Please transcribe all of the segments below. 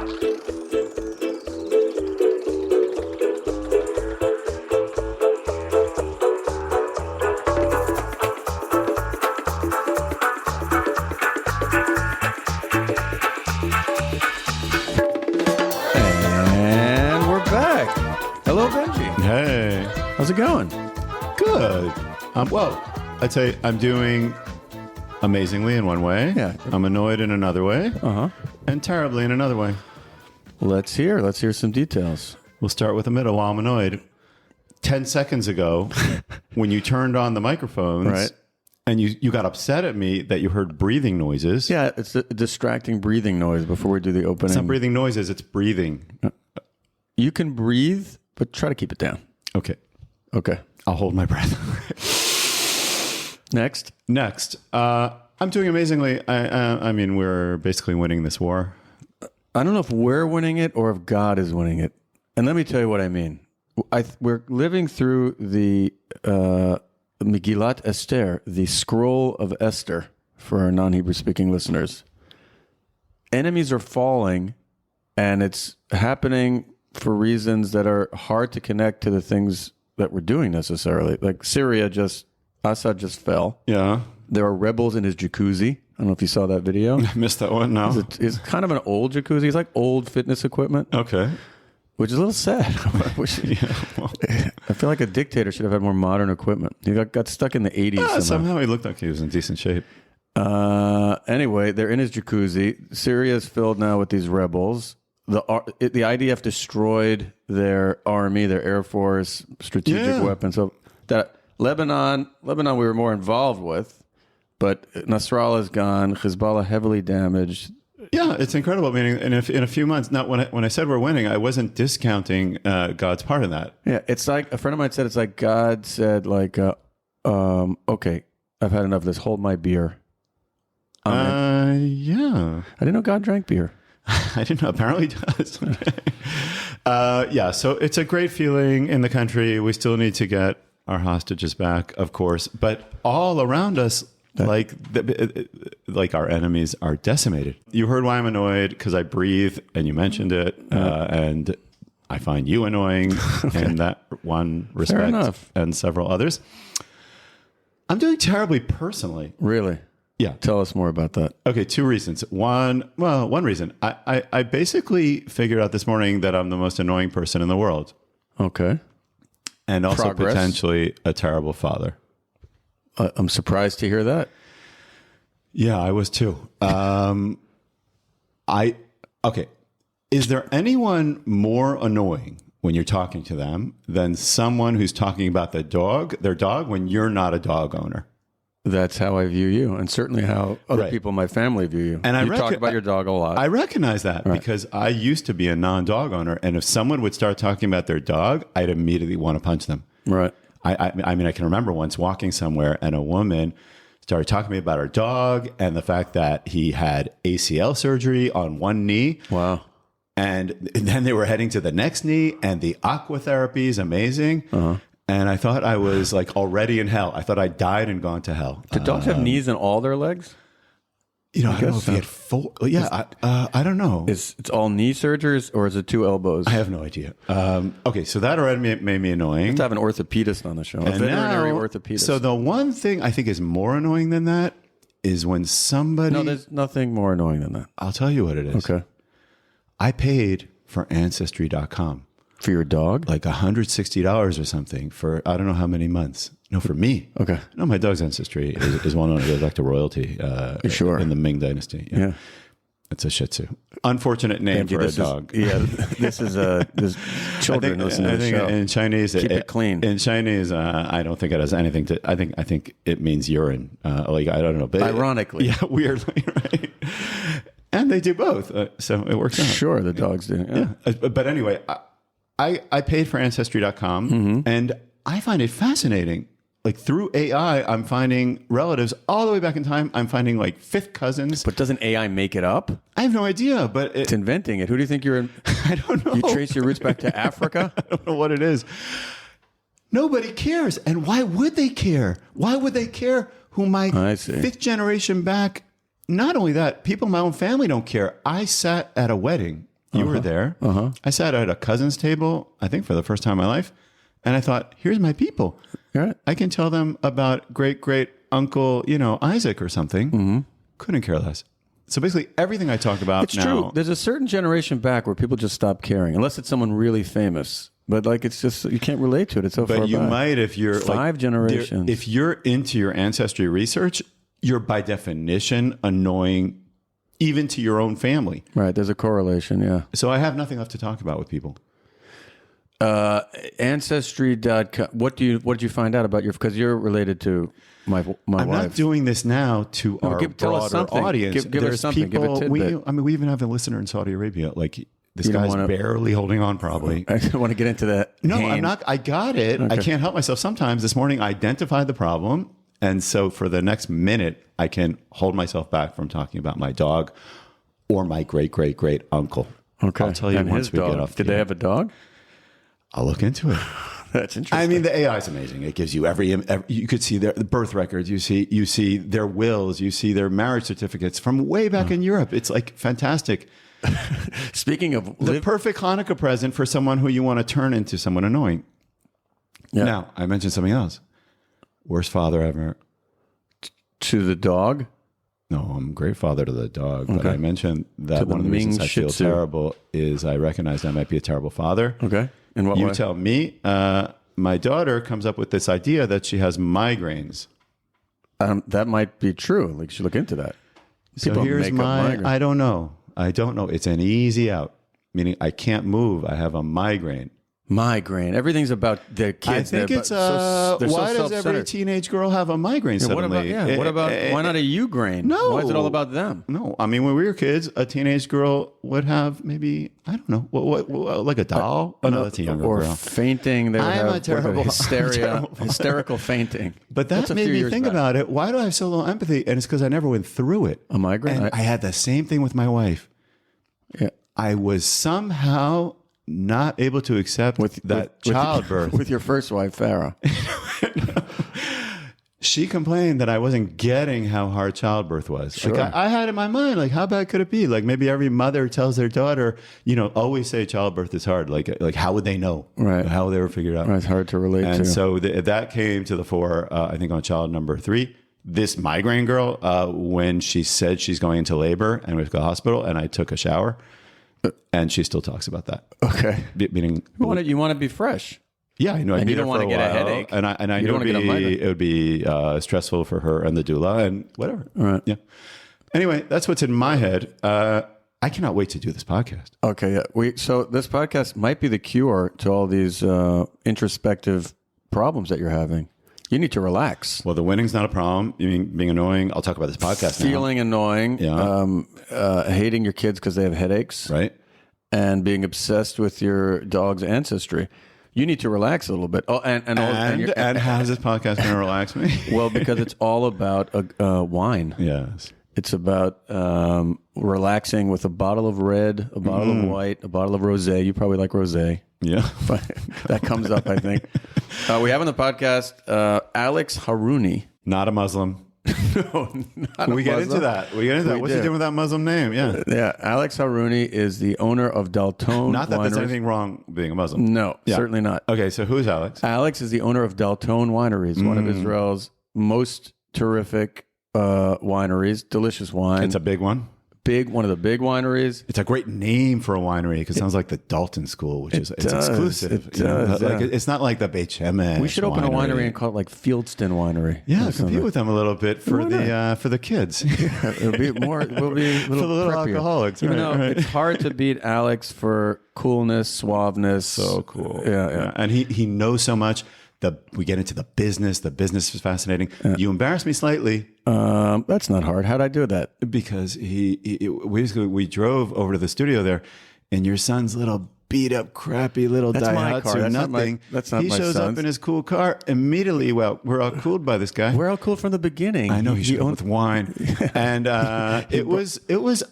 And we're back. Hello, Benji. Hey. How's it going? Good. Well, I'd say I'm doing amazingly in one way. Yeah. I'm annoyed in another way. And terribly in another way. Let's hear some details. We'll start with the middle while I'm annoyed. 10 seconds ago, when you turned on the microphones, Right. and you got upset at me that you heard breathing noises. Yeah, it's a distracting breathing noise before we do the opening. It's not breathing noises, it's breathing. You can breathe, but try to keep it down. Okay. Okay. I'll hold my breath. Next. I'm doing amazingly. I mean, we're basically winning this war. I don't know if we're winning it or if God is winning it. And let me tell you what I mean. We're living through the Megillat Esther, the scroll of Esther, for our non-Hebrew speaking listeners. Enemies are falling, and it's happening for reasons that are hard to connect to the things that we're doing necessarily. Like Assad just fell. Yeah. There are rebels in his jacuzzi. I don't know if you saw that video. I missed that one. No. It's kind of an old jacuzzi. It's like old fitness equipment. Okay. Which is a little sad. I feel like a dictator should have had more modern equipment. He got stuck in the 80s. Somehow he looked like he was in decent shape. Anyway, they're in his jacuzzi. Syria is filled now with these rebels. The IDF destroyed their army, their air force, strategic weapons. So that Lebanon we were more involved with, but Nasrallah is gone. Hezbollah heavily damaged. Yeah, it's incredible. Meaning, in a few months. Now, when I said we're winning, I wasn't discounting God's part in that. Yeah, it's like a friend of mine said. It's like God said, like, okay, I've had enough of this. Hold my beer. Yeah. I didn't know God drank beer. I didn't know. Apparently he does. Yeah, so it's a great feeling in the country. We still need to get our hostages back, of course. But all around us, like our enemies are decimated. You heard why I'm annoyed, because I breathe, and you mentioned it. And I find you annoying in that one respect and several others. I'm doing terribly personally. Really? Yeah. Tell us more about that. Okay, two reasons. One reason. I basically figured out this morning that I'm the most annoying person in the world. Okay. And also potentially a terrible father. I'm surprised to hear that. Yeah, I was too. Okay. Is there anyone more annoying when you're talking to them than someone who's talking about their dog, when you're not a dog owner? That's how I view you, and certainly how other people in my family view you. And you talk about your dog a lot. I recognize that because I used to be a non-dog owner, and if someone would start talking about their dog, I'd immediately want to punch them. Right. I mean, I can remember once walking somewhere, and a woman started talking to me about her dog and the fact that he had ACL surgery on one knee. Wow. And then they were heading to the next knee, and the aqua therapy is amazing. And I thought I was like already in hell. I thought I died and gone to hell. Do dogs have knees in all their legs? I don't know if he had four. Yeah, I don't know. It's all knee surgeries, or is it two elbows? I have no idea. Okay, so that already made me annoying. You have to have an orthopedist on the show. A veterinary orthopedist. So the one thing I think is more annoying than that is when somebody... No, there's nothing more annoying than that. I'll tell you what it is. Okay. I paid for Ancestry.com. For your dog? Like $160 or something for I don't know how many months. No, for me. Okay. No, my dog's ancestry is one that goes back to royalty sure. in the Ming Dynasty. Yeah. It's a Shih Tzu. Unfortunate name for a dog. This is this children listen to the show. In Chinese, keep it clean. In Chinese, I don't think it has anything to. I think it means urine. Like I don't know. But ironically, weirdly, right? And they do both, so it works out. Sure, the dogs do. Yeah. But anyway, I paid for Ancestry.com, and I find it fascinating. Like through AI, I'm finding relatives all the way back in time. I'm finding like fifth cousins. But doesn't AI make it up? I have no idea, but it's inventing it. Who do you think you're in? I don't know. You trace your roots back to Africa? I don't know what it is. Nobody cares. And why would they care? Why would they care who my fifth generation back? Not only that, people in my own family don't care. I sat at a wedding You were there. I sat at a cousin's table, I think for the first time in my life. And I thought, here's my people. Right. I can tell them about great uncle, Isaac or something. Couldn't care less. So basically everything I talk about It's now. true. There's a certain generation back where people just stop caring, unless it's someone really famous. But like, it's just, you can't relate to it. It's so far But you back. might if you're Five generations. If you're into your ancestry research, you're by definition annoying even to your own family. Right. There's a correlation. Yeah. So I have nothing left to talk about with people. Ancestry.com. What did you find out about because you're related to my I'm wife? not doing this now to our tell us broader something. audience. Give us something. Give a tidbit. We even have a listener in Saudi Arabia. Like this You don't guy's wanna- barely holding on probably. I don't want to get into that. No, Hain. I'm not. I got it. I can't help myself. Sometimes this morning I identified the problem. And so for the next minute, I can hold myself back from talking about my dog or my great uncle. Okay. I'll tell you And once his we dog. get off. Did they have a dog? I'll look into it. That's interesting. I mean, the AI is amazing. It gives you every you could see the birth records. You see their wills. You see their marriage certificates from way back in Europe. It's like fantastic. Speaking of The perfect Hanukkah present for someone who you want to turn into someone annoying. Yeah. Now, I mentioned something else. Worst father ever. to the dog. No, I'm a great father to the dog. But I mentioned that one of the reasons I Shih feel Tzu. terrible is I recognize I might be a terrible father. Okay. In what You way? tell me. My daughter comes up with this idea that she has migraines. That might be true. Like, you should look into that. So People here's make up my, migraines. I don't know. It's an easy out, meaning I can't move. I have a migraine. Migraine. Everything's about their kids. I think They're it's, they're so why does every self-centered. teenage girl have a migraine suddenly? What about why not a you-grain? No. Why is it all about them? No, I mean, when we were kids, a teenage girl would have maybe, I don't know, what like a doll? No, that's a younger Or girl. fainting. They would I'm a have terrible- hysteria, hysterical fainting. But That's that a made few me years think back. about it. Why do I have so little empathy? And it's because I never went through it. A migraine? And I had the same thing with my wife. Yeah. I was somehow not able to accept childbirth. With your first wife, Farah. She complained that I wasn't getting how hard childbirth was. Sure. Like I had in my mind, like how bad could it be? Like maybe every mother tells their daughter, always say childbirth is hard. Like how would they know? Right. How would they ever figure it out? Right, it's hard to relate And to. so that came to the fore, I think, on child number 3. This migraine girl, when she said she's going into labor and we went to the hospital, and I took a shower, and she still talks about that. Okay. Meaning, You want to be fresh. yeah, I know. I And beat you don't her want for to a get a while, headache. and I You knew don't want to get a migraine. it would be stressful for her and the doula and whatever. Right. Yeah. Anyway, that's what's in my head. I cannot wait to do this podcast. Okay, yeah. So this podcast might be the cure to all these introspective problems that you're having. You need to relax. Well, the winning's not a problem. You mean being annoying? I'll talk about this podcast now. Feeling annoying, Yeah. hating your kids because they have headaches, Right? and being obsessed with your dog's ancestry. You need to relax a little bit. Oh, And how's this podcast going to relax me? well, because it's all about wine. Yes. It's about relaxing with a bottle of red, a bottle of white, a bottle of rosé. You probably like rosé. Yeah. That comes up, I think. We have on the podcast Alex Haruni. Not a Muslim. No, not a We get into Muslim. that. We get into that. We What's he do. doing with that Muslim name? Yeah. Yeah, Alex Haruni is the owner of Dalton Not that Winery. there's anything wrong being a Muslim. No, Yeah. certainly not. Okay, so who's Alex? Alex is the owner of Dalton Wineries, one of Israel's most terrific wineries. Delicious wine. It's a big one. one of the big wineries. It's a great name for a winery because it sounds like the Dalton School, which is it's does. exclusive. It does, Like yeah. it's not like the Beit Shemesh. We should open a winery and call it like Fieldston Winery. yeah, or compete something. with them a little bit for the kids. It'll be more. We'll be a little, For the little preppier. alcoholics, Even right, though right. it's hard to beat Alex for coolness, suaveness. So cool. Yeah. And he knows so much. We get into the business. The business is fascinating. You embarrass me slightly That's not hard. How'd I do that? because we drove over to the studio there, and your son's little beat up, crappy little That's my Daihatsu, car. That's not nothing. that's not he my shows son's. up in his cool car immediately. Well, we're all cooled by this guy. We're all cool from the beginning. I know he He showed up with wine, and it was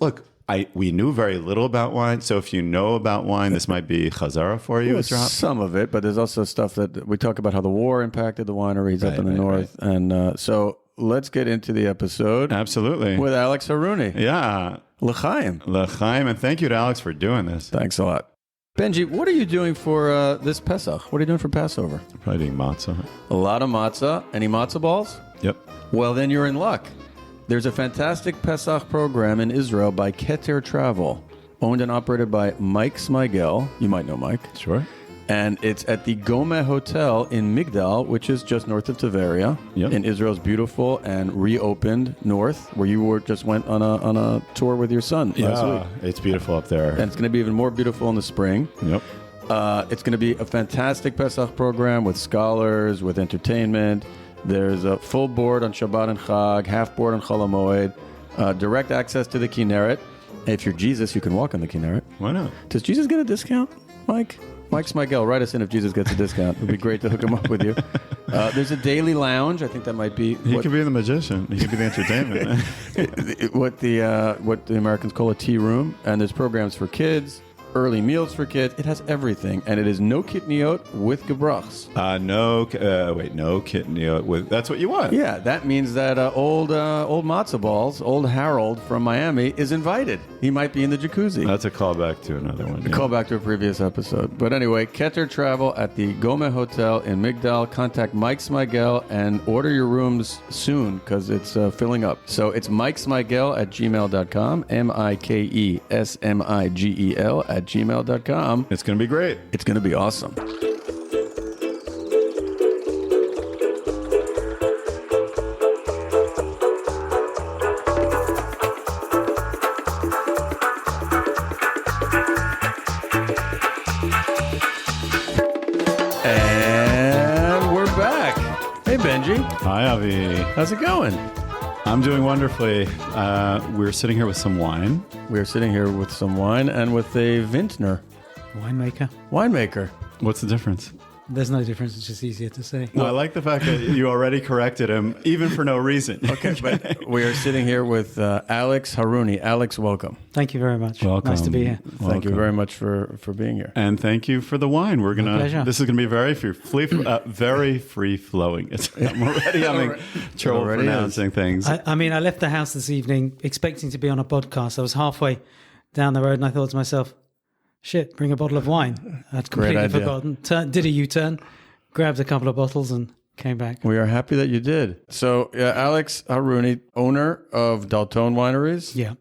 look. We knew very little about wine, so if you know about wine, this might be chazara for you. Mr. Hop. some of it, but there's also stuff that we talk about how the war impacted the wineries up in the north, and so let's get into the episode Absolutely. with Alex Haruni. Yeah. L'chaim. L'chaim, and thank you to Alex for doing this. Thanks a lot. Benji, what are you doing for this Pesach? What are you doing for Passover? Probably eating matzah. A lot of matzah. Any matzah balls? Yep. Well, then you're in luck. There's a fantastic Pesach program in Israel by Keter Travel, owned and operated by Mike Smigel. You might know Mike. Sure. And it's at the Gome Hotel in Migdal, which is just north of Tveria, in Israel's beautiful and reopened north, where you just went on a tour with your son last week. It's beautiful up there. And it's going to be even more beautiful in the spring. Yep. It's going to be a fantastic Pesach program with scholars, with entertainment. There's a full board on Shabbat and Chag, half board on Chol HaMoed, direct access to the Kinneret. If you're Jesus, you can walk on the Kinneret. Why not? Does Jesus get a discount, Mike? Mike Smigel, write us in if Jesus gets a discount. It would be great to hook him up with you. There's a daily lounge. I think that might be... He could be the magician. He could be the entertainment. what the Americans call a tea room. And there's programs for kids, early meals for kids. It has everything. And it is no kitniot with gebrachs. No kitniot with... That's what you want. Yeah, that means that old matzo balls, old Harold from Miami, is invited. He might be in the jacuzzi. That's a callback to another one. A callback to a previous episode. But anyway, Keter Travel at the Gome Hotel in Migdal. Contact Mike Smigel and order your rooms soon because it's filling up. So it's mikesmigel@gmail.com, MIKESMIGEL@gmail.com. It's going to be great. It's going to be awesome. And we're back. Hey, Benji. Hi, Avi. How's it going? I'm doing wonderfully. We're sitting here with some wine. We're sitting here with some wine and with a vintner. Winemaker. What's the difference? There's no difference. It's just easier to say. Well, I like the fact that you already corrected him, even for no reason. Okay, but we are sitting here with Alex Haruni. Alex, welcome. Thank you very much. Welcome. Nice to be here. Thank you very much for being here. And thank you for the wine. We're gonna. pleasure. This is gonna be very free flowing. I'm already having trouble already pronouncing things. I mean, I left the house this evening expecting to be on a podcast. I was halfway down the road and I thought to myself, shit, bring a bottle of wine. I'd completely idea. forgotten. Did a U-turn, grabbed a couple of bottles and came back. We are happy that you did. So, Alex Haruni, owner of Dalton Wineries. Yeah.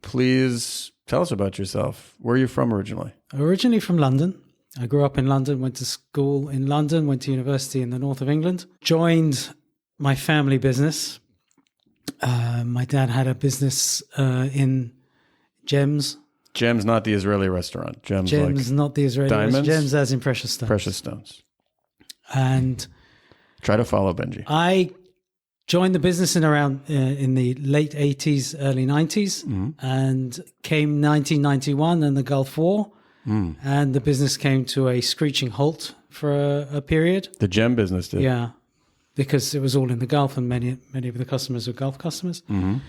Please tell us about yourself. Where are you from originally? Originally from London. I grew up in London, went to school in London, went to university in the north of England, joined my family business. My dad had a business in Gems. Gems, not the Israeli restaurant. Gems like Not the Israeli diamonds? Gems as in precious stones. precious stones. And Try to follow Benji. I joined the business in the late 80s, early 90s, and came 1991 and the Gulf War, and the business came to a screeching halt for a period. The gem business did. Yeah, because it was all in the Gulf and many of the customers were Gulf customers. And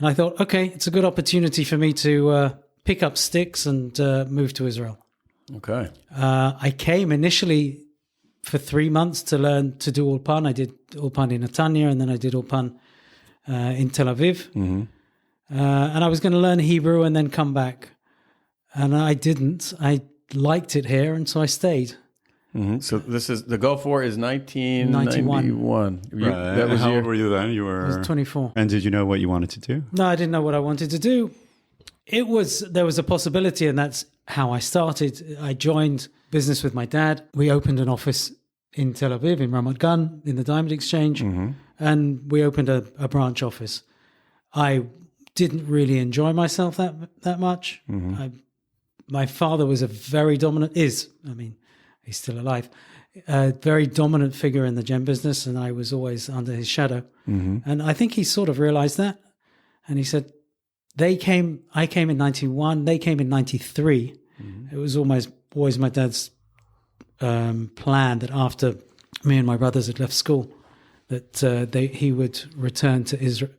I thought, okay, it's a good opportunity for me to pick up sticks and move to Israel. Okay. I came initially for 3 months to learn to do Ulpan. I did Ulpan in Netanya, and then I did Ulpan in Tel Aviv. And I was going to learn Hebrew and then come back. And I didn't. I liked it here, and so I stayed. So this is the Gulf War is 1991. Right. How old were you then? You were I was 24. And did you know what you wanted to do? No, I didn't know what I wanted to do. There was a possibility, and that's how I started. I joined business with my dad. We opened an office in Tel Aviv, in Ramat Gan, in the Diamond Exchange, and we opened a branch office. I didn't really enjoy myself that much. My father was he's still alive, a very dominant figure in the gem business, and I was always under his shadow. And I think he sort of realized that, and he said, I came in 91, they came in 93. It was always my dad's plan that after me and my brothers had left school, that he would return to Israel.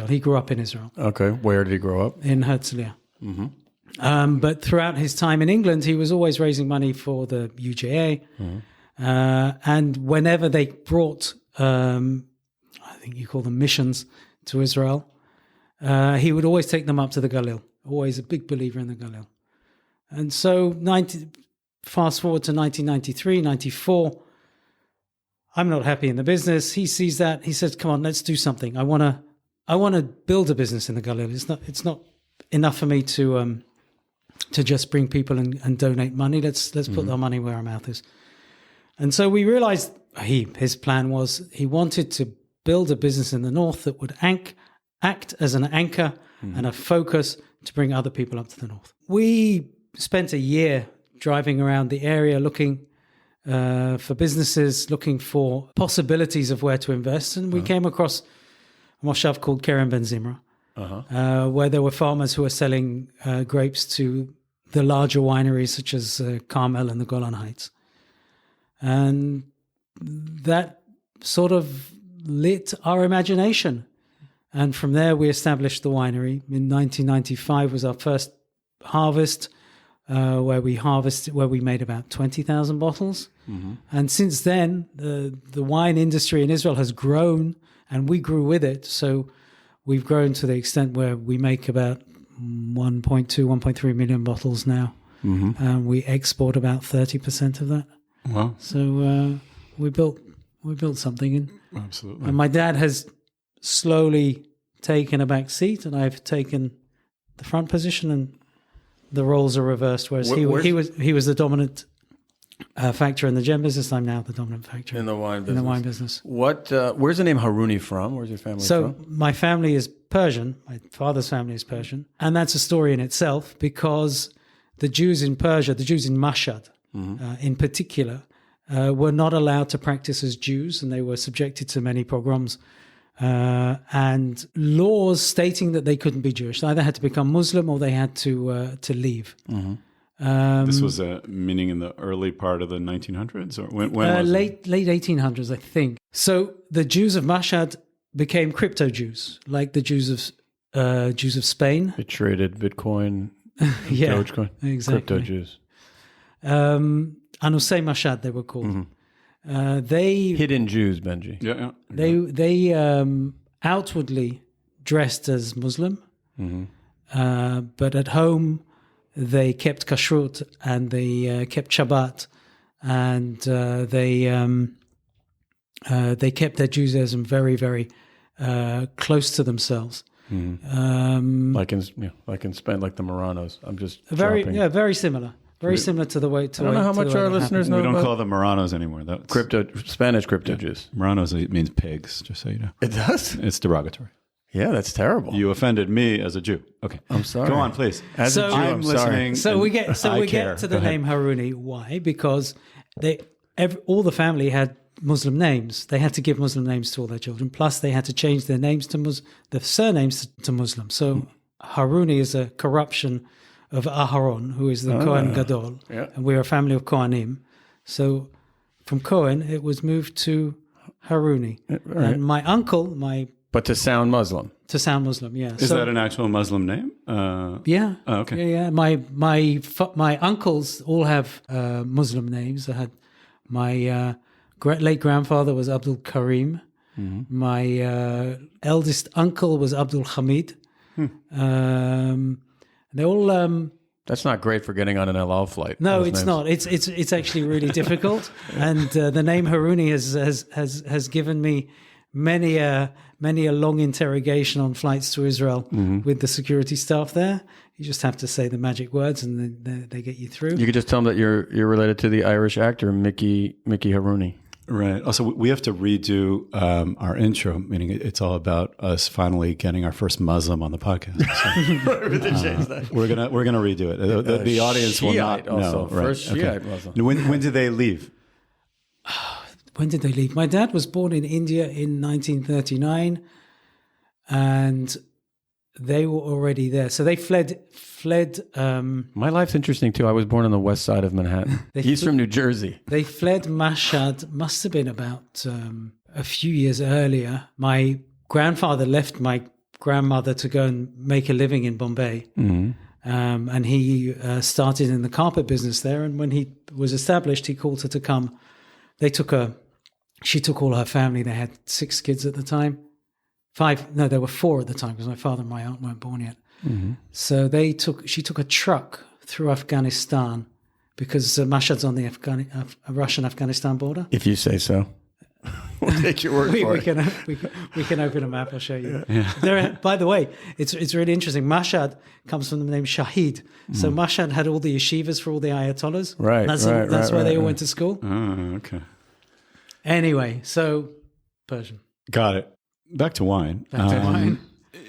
He grew up in Israel. Okay. Where did he grow up? In Herzliya. But throughout his time in England, he was always raising money for the UJA. And whenever they brought, I think you call them missions, to Israel, he would always take them up to the Galil. Always a big believer in the Galil. And so fast forward to 1993, 94. I'm not happy in the business. He sees that. He says, come on, let's do something. I want to build a business in the Galil. It's not enough for me to just bring people and donate money. Let's put our money where our mouth is. And so we realized his plan was he wanted to build a business in the north that would act as an anchor and a focus to bring other people up to the north. We spent a year driving around the area looking for businesses, looking for possibilities of where to invest. And we came across a moshav called Kerem Ben Zimra, where there were farmers who were selling grapes to the larger wineries such as Carmel and the Golan Heights. And that sort of lit our imagination. And from there, we established the winery. In 1995 was our first harvest, where we made about 20,000 bottles. And since then, the wine industry in Israel has grown, and we grew with it. So we've grown to the extent where we make about 1.2, 1.3 million bottles now. And we export about 30% of that. Wow. So we built something. Absolutely. And my dad has slowly taken a back seat, and I've taken the front position, and the roles are reversed. Whereas he was the dominant factor in the gem business. I'm now the dominant factor in the wine business. In the wine business. Where's the name Haruni from? Where's your family from? So my family is Persian. My father's family is Persian, and that's a story in itself because the Jews in Persia, the Jews in Mashhad, in particular, were not allowed to practice as Jews, and they were subjected to many pogroms and laws stating that they couldn't be Jewish. They either had to become Muslim or they had to leave. This was meaning in the early part of the 1900s, or when was late 1800s, I think. So the Jews of Mashhad became crypto Jews, like the Jews of Spain. They traded Bitcoin, Yeah, Dogecoin, exactly. crypto Jews. Anusei Mashhad, they were called. They Hidden Jews, Benji. Yeah. They outwardly dressed as Muslim, but at home they kept kashrut and they kept Shabbat, and they kept their Judaism very, very close to themselves. Like in Spain, like the Moranos. I'm just Very dropping. very similar to the way. I don't know how much our listeners know We don't about call them Moranos anymore. That's Spanish crypto Jews. Moranos means pigs, just so you know. It does? It's derogatory. Yeah, that's terrible. You offended me as a Jew. Okay. I'm sorry. Go on, please. As a Jew, I'm listening. So we get I care. to the Go ahead. name Haruni. Why? Because all the family had Muslim names. They had to give Muslim names to all their children. Plus, they had to change their names their surnames to Muslim. So Haruni is a corruption of Aharon, who is the Kohen Gadol, and we're a family of Kohanim. So from Kohen, it was moved to Haruni, and my uncle, but to sound Muslim. to sound Muslim, yeah. Is that an actual Muslim name? Yeah. Oh, okay. Yeah. My uncles all have Muslim names. I had my late grandfather was Abdul Karim. My eldest uncle was Abdul Hamid. They all. That's not great for getting on an El Al flight. No, those it's names. not. It's actually really difficult. And the name Haruni has given me many a long interrogation on flights to Israel with the security staff there. You just have to say the magic words, and then they get you through. You could just tell them that you're related to the Irish actor Mickey Haruni. Right. Also, we have to redo our intro, meaning it's all about us finally getting our first Muslim on the podcast. So, we're gonna redo it. The audience will not know. First Shiite Muslim. When did they leave? When did they leave? My dad was born in India in 1939, and they were already there. So they fled. My life's interesting too. I was born on the west side of Manhattan. He's from New Jersey. They fled Mashhad, must have been about a few years earlier. My grandfather left my grandmother to go and make a living in Bombay. And he started in the carpet business there. And when he was established, he called her to come. She took all her family. They had 5 kids at the time. 5. No, there were 4 at the time because my father and my aunt weren't born yet. So she took a truck through Afghanistan because Mashhad's on the Russian-Afghanistan border. If you say so. We'll take your word for it. We can open a map. I'll show you. Yeah. By the way, it's really interesting. Mashhad comes from the name Shahid. So Mashhad had all the yeshivas for all the ayatollahs. Right. That's where they all went to school. Oh, okay. Anyway, so Persian. Got it. Back to wine. Back to wine.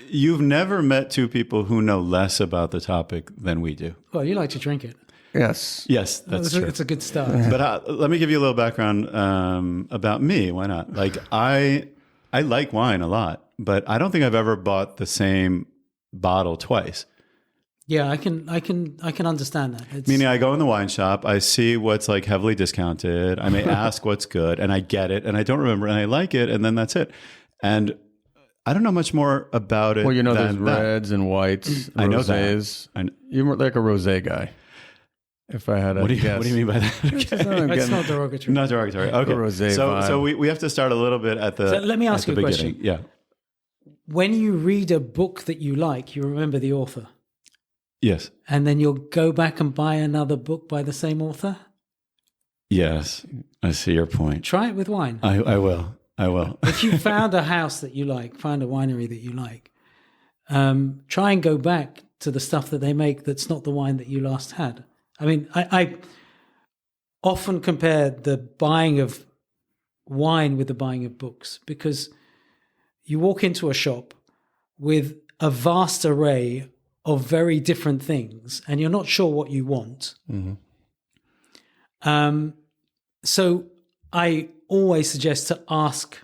You've never met 2 people who know less about the topic than we do. Well, you like to drink it. Yes. Yes, that's true. It's a good start. But let me give you a little background about me. Why not? Like I like wine a lot, but I don't think I've ever bought the same bottle twice. Yeah, I can understand that. Meaning I go in the wine shop, I see what's like heavily discounted. I may ask what's good, and I get it, and I don't remember, and I like it, and then that's it. And I don't know much more about it. Well, you know, there's than that. reds and whites, I know rosés. that. You're like a rosé guy. If I had a guess. What do you mean by that? Okay. It's not derogatory. Not derogatory. Okay. Rosé So we have to start a little bit at the. So let me ask you a beginning. question. Yeah. When you read a book that you like, you remember the author, Yes. and then you'll go back and buy another book by the same author. Yes. I see your point. Try it with wine. I will. If you found a house that you like, find a winery that you like, try and go back to the stuff that they make that's not the wine that you last had. I mean, I often compare the buying of wine with the buying of books, because you walk into a shop with a vast array of very different things and you're not sure what you want. So I always suggest to ask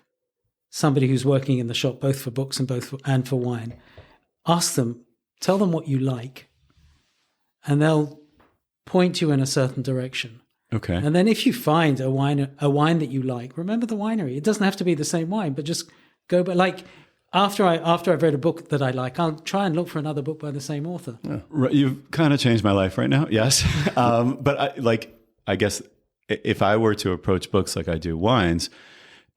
somebody who's working in the shop, both for books and for wine, ask them, tell them what you like, and they'll point you in a certain direction. Okay. And then if you find a wine that you like, remember the winery. It doesn't have to be the same wine, but just go back. Like after I've read a book that I like, I'll try and look for another book by the same author. Yeah. You've kind of changed my life right now. Yes. But I guess if I were to approach books like I do wines,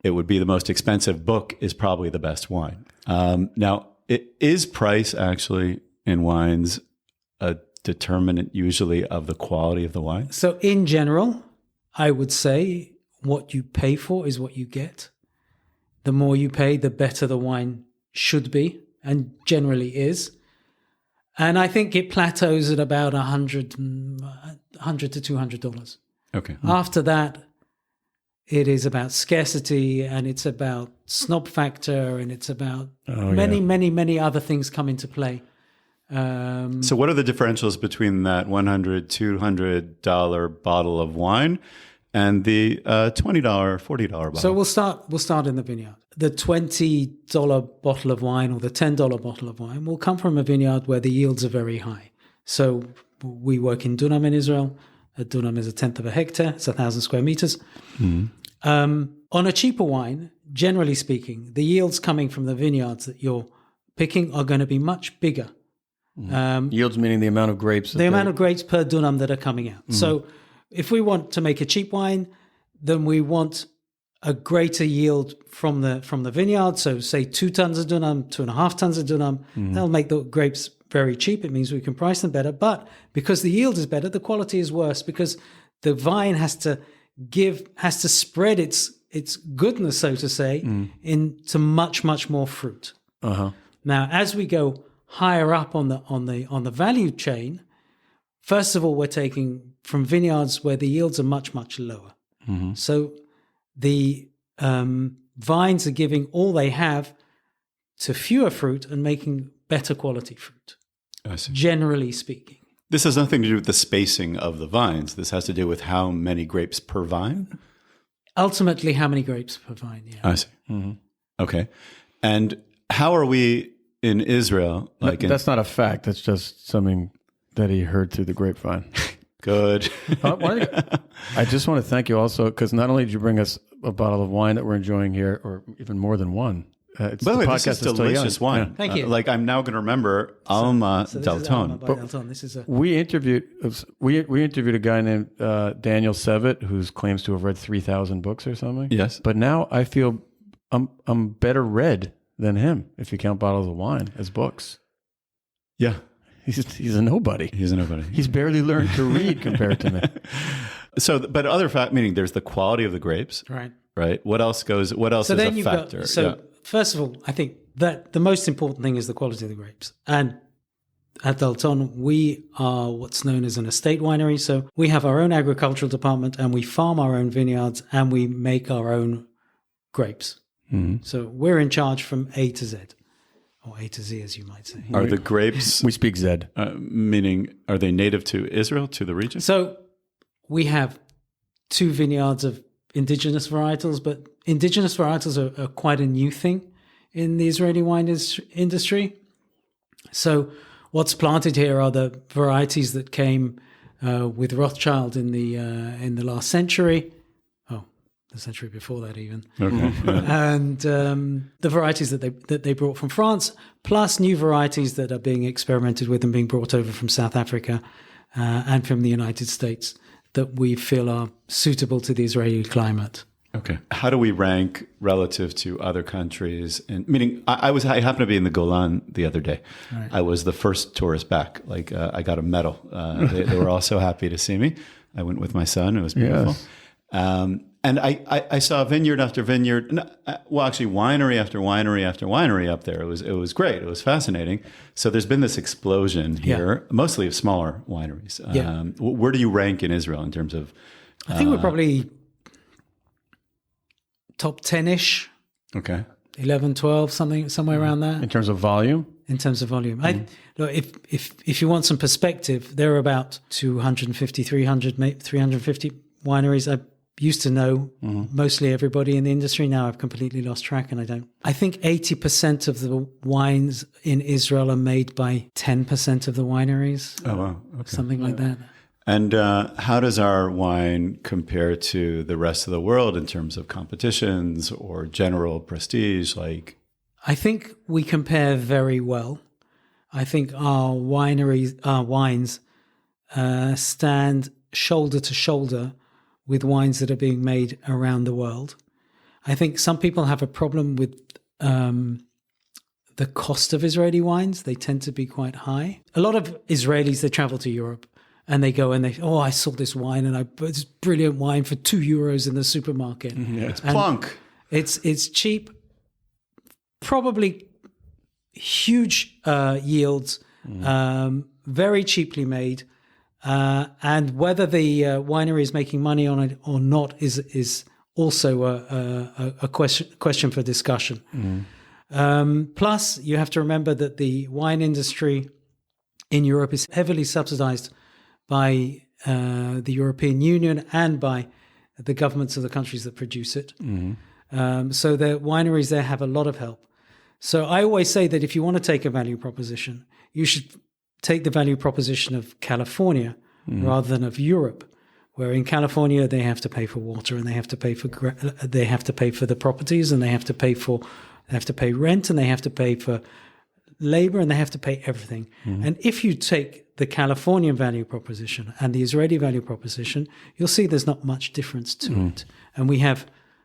it would be the most expensive book is probably the best wine. Now, is price actually in wines a determinant usually of the quality of the wine? So in general, I would say what you pay for is what you get. The more you pay, the better the wine should be, and generally is. And I think it plateaus at about $100 to $200. Okay. After that, it is about scarcity, and it's about snob factor, and it's about many other things come into play. So what are the differentials between that $100, $200 bottle of wine and the $20, $40 bottle? So we'll start in the vineyard. The $20 bottle of wine or the $10 bottle of wine will come from a vineyard where the yields are very high. So we work in Dunam in Israel. A dunam is 1/10 of a hectare. It's 1,000 square meters. On a cheaper wine, generally speaking, the yields coming from the vineyards that you're picking are going to be much bigger. Yields meaning the amount of grapes. The amount of grapes per dunam that are coming out. So if we want to make a cheap wine, then we want a greater yield from the vineyard. So say 2 tons a dunam, 2.5 tons a dunam. That'll make the grapes very cheap. It means we can price them better. But because the yield is better, the quality is worse, because the vine has to spread its goodness, so to say, into much more fruit. Now, as we go higher up on the value chain, first of all, we're taking from vineyards where the yields are much lower. So the vines are giving all they have to fewer fruit and making better quality fruit, I see. generally speaking. This has nothing to do with the spacing of the vines. This has to do with how many grapes per vine? Ultimately, how many grapes per vine, yeah. I see. Okay. And how are we in Israel? That's not a fact. That's just something that he heard through the grapevine. Good. I just want to thank you also, because not only did you bring us a bottle of wine that we're enjoying here, or even more than one. By the way, this is delicious wine. Yeah. Thank you. I'm now going to remember Alma Dalton. This is a We interviewed a guy named Daniel Sevitt, who claims to have read 3,000 books or something. Yes. But now I feel I'm better read than him if you count bottles of wine as books. Yeah. He's a nobody. He's a nobody. He's barely learned to read compared to me. So, but other fact, meaning there's the quality of the grapes, Right. right? What else is a factor? First of all, I think that the most important thing is the quality of the grapes. And at Dalton, we are what's known as an estate winery. So we have our own agricultural department and we farm our own vineyards and we make our own grapes. Mm-hmm. So we're in charge from A to Z, or A to Z, as you might say. Are the grapes, We speak Zed. meaning, are they native to Israel, to the region? So we have 2 vineyards of indigenous varietals, but indigenous varietals are quite a new thing in the Israeli wine industry. So what's planted here are the varieties that came with Rothschild in the last century. Oh, the century before that even. Okay. And the varieties that they brought from France, plus new varieties that are being experimented with and being brought over from South Africa and from the United States that we feel are suitable to the Israeli climate. Okay. How do we rank relative to other countries? And meaning, I happened to be in the Golan the other day. Right. I was the first tourist back. Like I got a medal. They were all so happy to see me. I went with my son. It was beautiful. Yes. And I saw vineyard after vineyard. Well, actually, winery after winery after winery up there. It was great. It was fascinating. So there's been this explosion here, mostly of smaller wineries. Yeah. Where do you rank in Israel in terms of? I think we're probably top 10-ish, Okay. 11, 12, somewhere around there In terms of volume? in terms of volume. Look, if you want some perspective, there are about 250, 350 wineries. I used to know mostly everybody in the industry. Now I've completely lost track and I don't. I think 80% of the wines in Israel are made by 10% of the wineries. Oh, wow. Okay. Something like that. And how does our wine compare to the rest of the world in terms of competitions or general prestige? Like, I think we compare very well. I think our wines stand shoulder to shoulder with wines that are being made around the world. I think some people have a problem with the cost of Israeli wines. They tend to be quite high. A lot of Israelis, they travel to Europe and they go and I saw this wine and it's brilliant wine for €2 in the supermarket. Yeah. it's plunk. It's cheap, probably huge yields, very cheaply made. And whether the winery is making money on it or not is also a question for discussion. Plus, you have to remember that the wine industry in Europe is heavily subsidized by the European Union and by the governments of the countries that produce it. So the wineries there have a lot of help. So I always say that if you want to take a value proposition, you should take the value proposition of California rather than of Europe, where in California they have to pay for water and they have to pay for the properties and they have to pay rent and they have to pay for labor and they have to pay everything. And if you take the Californian value proposition and the Israeli value proposition, you'll see there's not much difference to it. And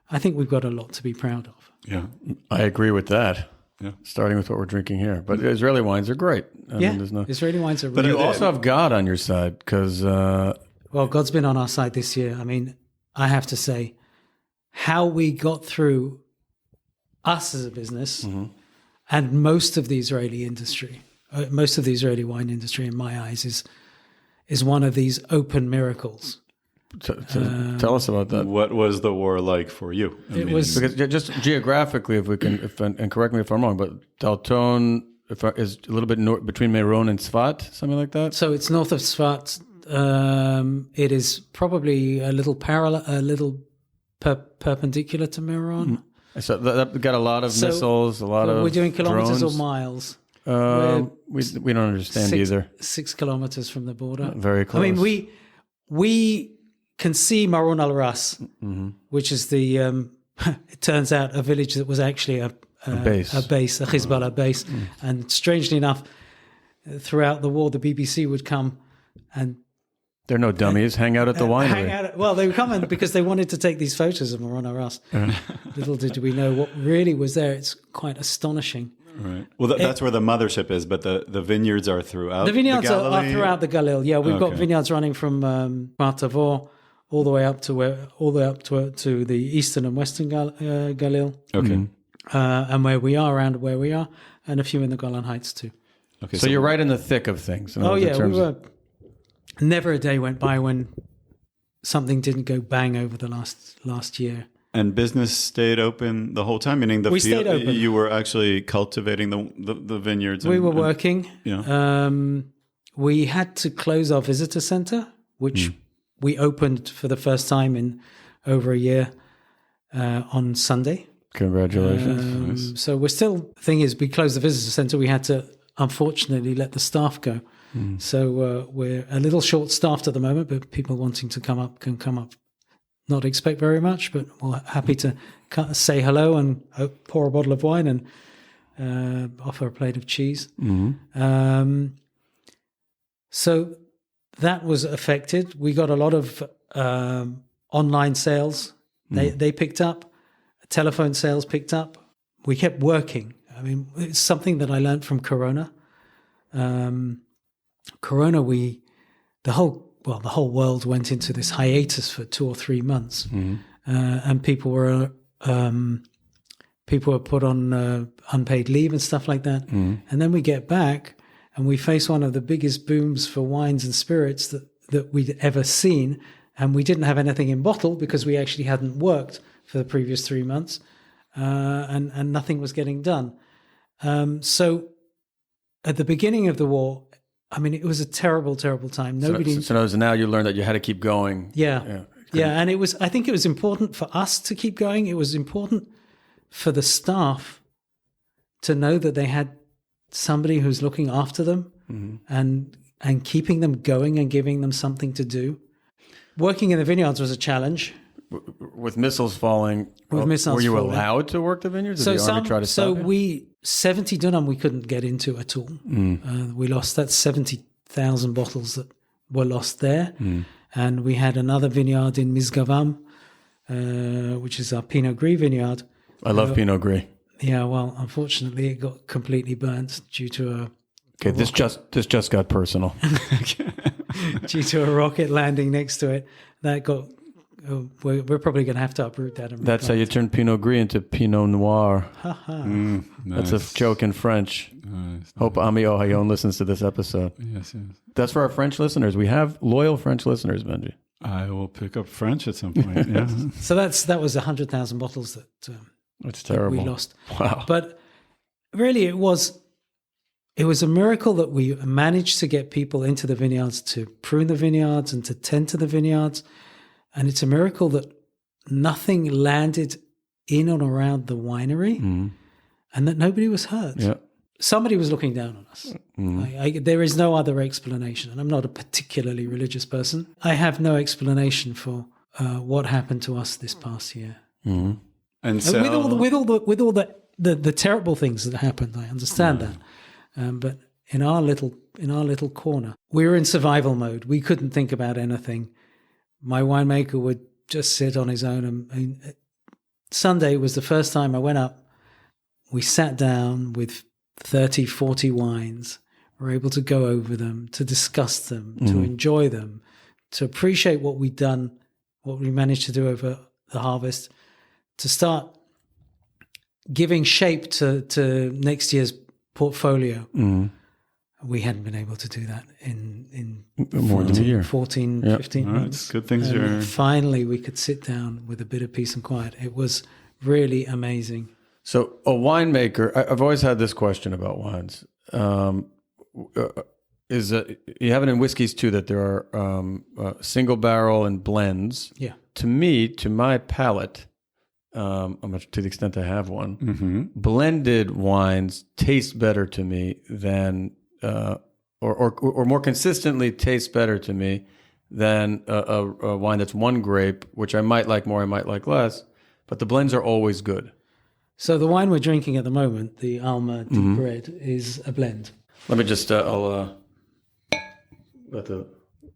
I think we've got a lot to be proud of. Yeah. I agree with that. Yeah. Starting with what we're drinking here. But Israeli wines are great. I mean, there's no... Israeli wines are But really you also have God on your side because... Well, God's been on our side this year. I mean, I have to say, how we got through us as a business and most of the Israeli industry, most of the Israeli wine industry, in my eyes, is one of these open miracles. Tell us about that. What was the war like for you? Was Because just geographically, if we can, and correct me if I'm wrong, but Dalton is a little bit north, between Meron and Tzfat, something like that. so it's north of Tzfat. It is probably a little perpendicular to Meron. So that got a lot of missiles, a lot of. We're doing kilometers drones. or miles. We don't understand either. 6 kilometers from the border. Very close. I mean, we can see Maron al Ras, which is the. It turns out a village that was actually a base, a Hezbollah base, and strangely enough, throughout the war, the BBC would come and They're no dummies. Hang out at the winery. Well, they were coming because they wanted to take these photos and were on our ass. Little did we know what really was there. It's quite astonishing. Right. Well, that's where the mothership is, but the vineyards are throughout. The vineyards the are throughout the Galil. Yeah, we've got Okay. vineyards running from Martavor all the way up to the eastern and western Galil, Okay. and where we are, and a few in the Golan Heights too. Okay. So you're right in the thick of things. Oh yeah, we were. Never a day went by when something didn't go bang over the last year. And business stayed open the whole time, meaning We stayed open. You were actually cultivating the vineyards. We were working. Yeah. We had to close our visitor center, which we opened for the first time in over a year on Sunday. Congratulations. So we're still. Thing is, we closed the visitor center. We had to, unfortunately, let the staff go. So we're a little short-staffed at the moment, but people wanting to come up can come up. Not expect very much, but we're happy to say hello and pour a bottle of wine and offer a plate of cheese. So that was affected. We got a lot of online sales. They picked up. Telephone sales picked up. We kept working. I mean, it's something that I learned from Corona. Corona, the whole world went into this hiatus for 2 or 3 months, and people were put on unpaid leave and stuff like that. And then we get back and we face one of the biggest booms for wines and spirits that we'd ever seen, and we didn't have anything in bottle because we actually hadn't worked for the previous 3 months, and nothing was getting done. So at the beginning of the war, I mean, it was a terrible, terrible time. Nobody. So now you learned that you had to keep going. Yeah. And it was. I think it was important for us to keep going. It was important for the staff to know that they had somebody who's looking after them and keeping them going and giving them something to do. Working in the vineyards was a challenge. With missiles falling, With missiles were you falling. allowed to work the vineyards? Did the army try to stop you? 70 dunam we couldn't get into at all. We lost that 70,000 bottles that were lost there. And we had another vineyard in Mizgavam, which is our Pinot Gris vineyard. I love Pinot Gris. Yeah, well, unfortunately, it got completely burnt due to this just got personal. due to a rocket landing next to it. That got. We're probably going to have to uproot that. And That's how you turn Pinot Gris into Pinot Noir. Nice. That's a joke in French. Nice. Hope Ami Ohayon listens to this episode. Yes. That's for our French listeners. We have loyal French listeners, Benji. I will pick up French at some point. Yeah. So that was 100,000 bottles that That's terrible. we lost. Wow. But really, it was a miracle that we managed to get people into the vineyards to prune the vineyards and to tend to the vineyards. And it's a miracle that nothing landed in or around the winery and that nobody was hurt. Yeah. Somebody was looking down on us. There is no other explanation. And I'm not a particularly religious person. I have no explanation for what happened to us this past year. And so With all the terrible things that happened, I understand that. But in our little corner, we were in survival mode. We couldn't think about anything. My winemaker would just sit on his own. And Sunday was the first time I went up. We sat down with 30, 40 wines. We were able to go over them, to discuss them, to enjoy them, to appreciate what we'd done, what we managed to do over the harvest, to start giving shape to next year's portfolio. We hadn't been able to do that in More than a year. 14, Yep. 15 All right, months. good things And are. finally, we could sit down with a bit of peace and quiet. It was really amazing. So a winemaker, I've always had this question about wines. Is you have it in whiskeys too, that there are single barrel and blends. Yeah. To me, to my palate, to the extent I have one, blended wines taste better to me than, or more consistently taste better to me than a wine that's one grape, which I might like more, I might like less, but the blends are always good. So the wine we're drinking at the moment, the Alma Deep Red, is a blend. Let me just, I'll let the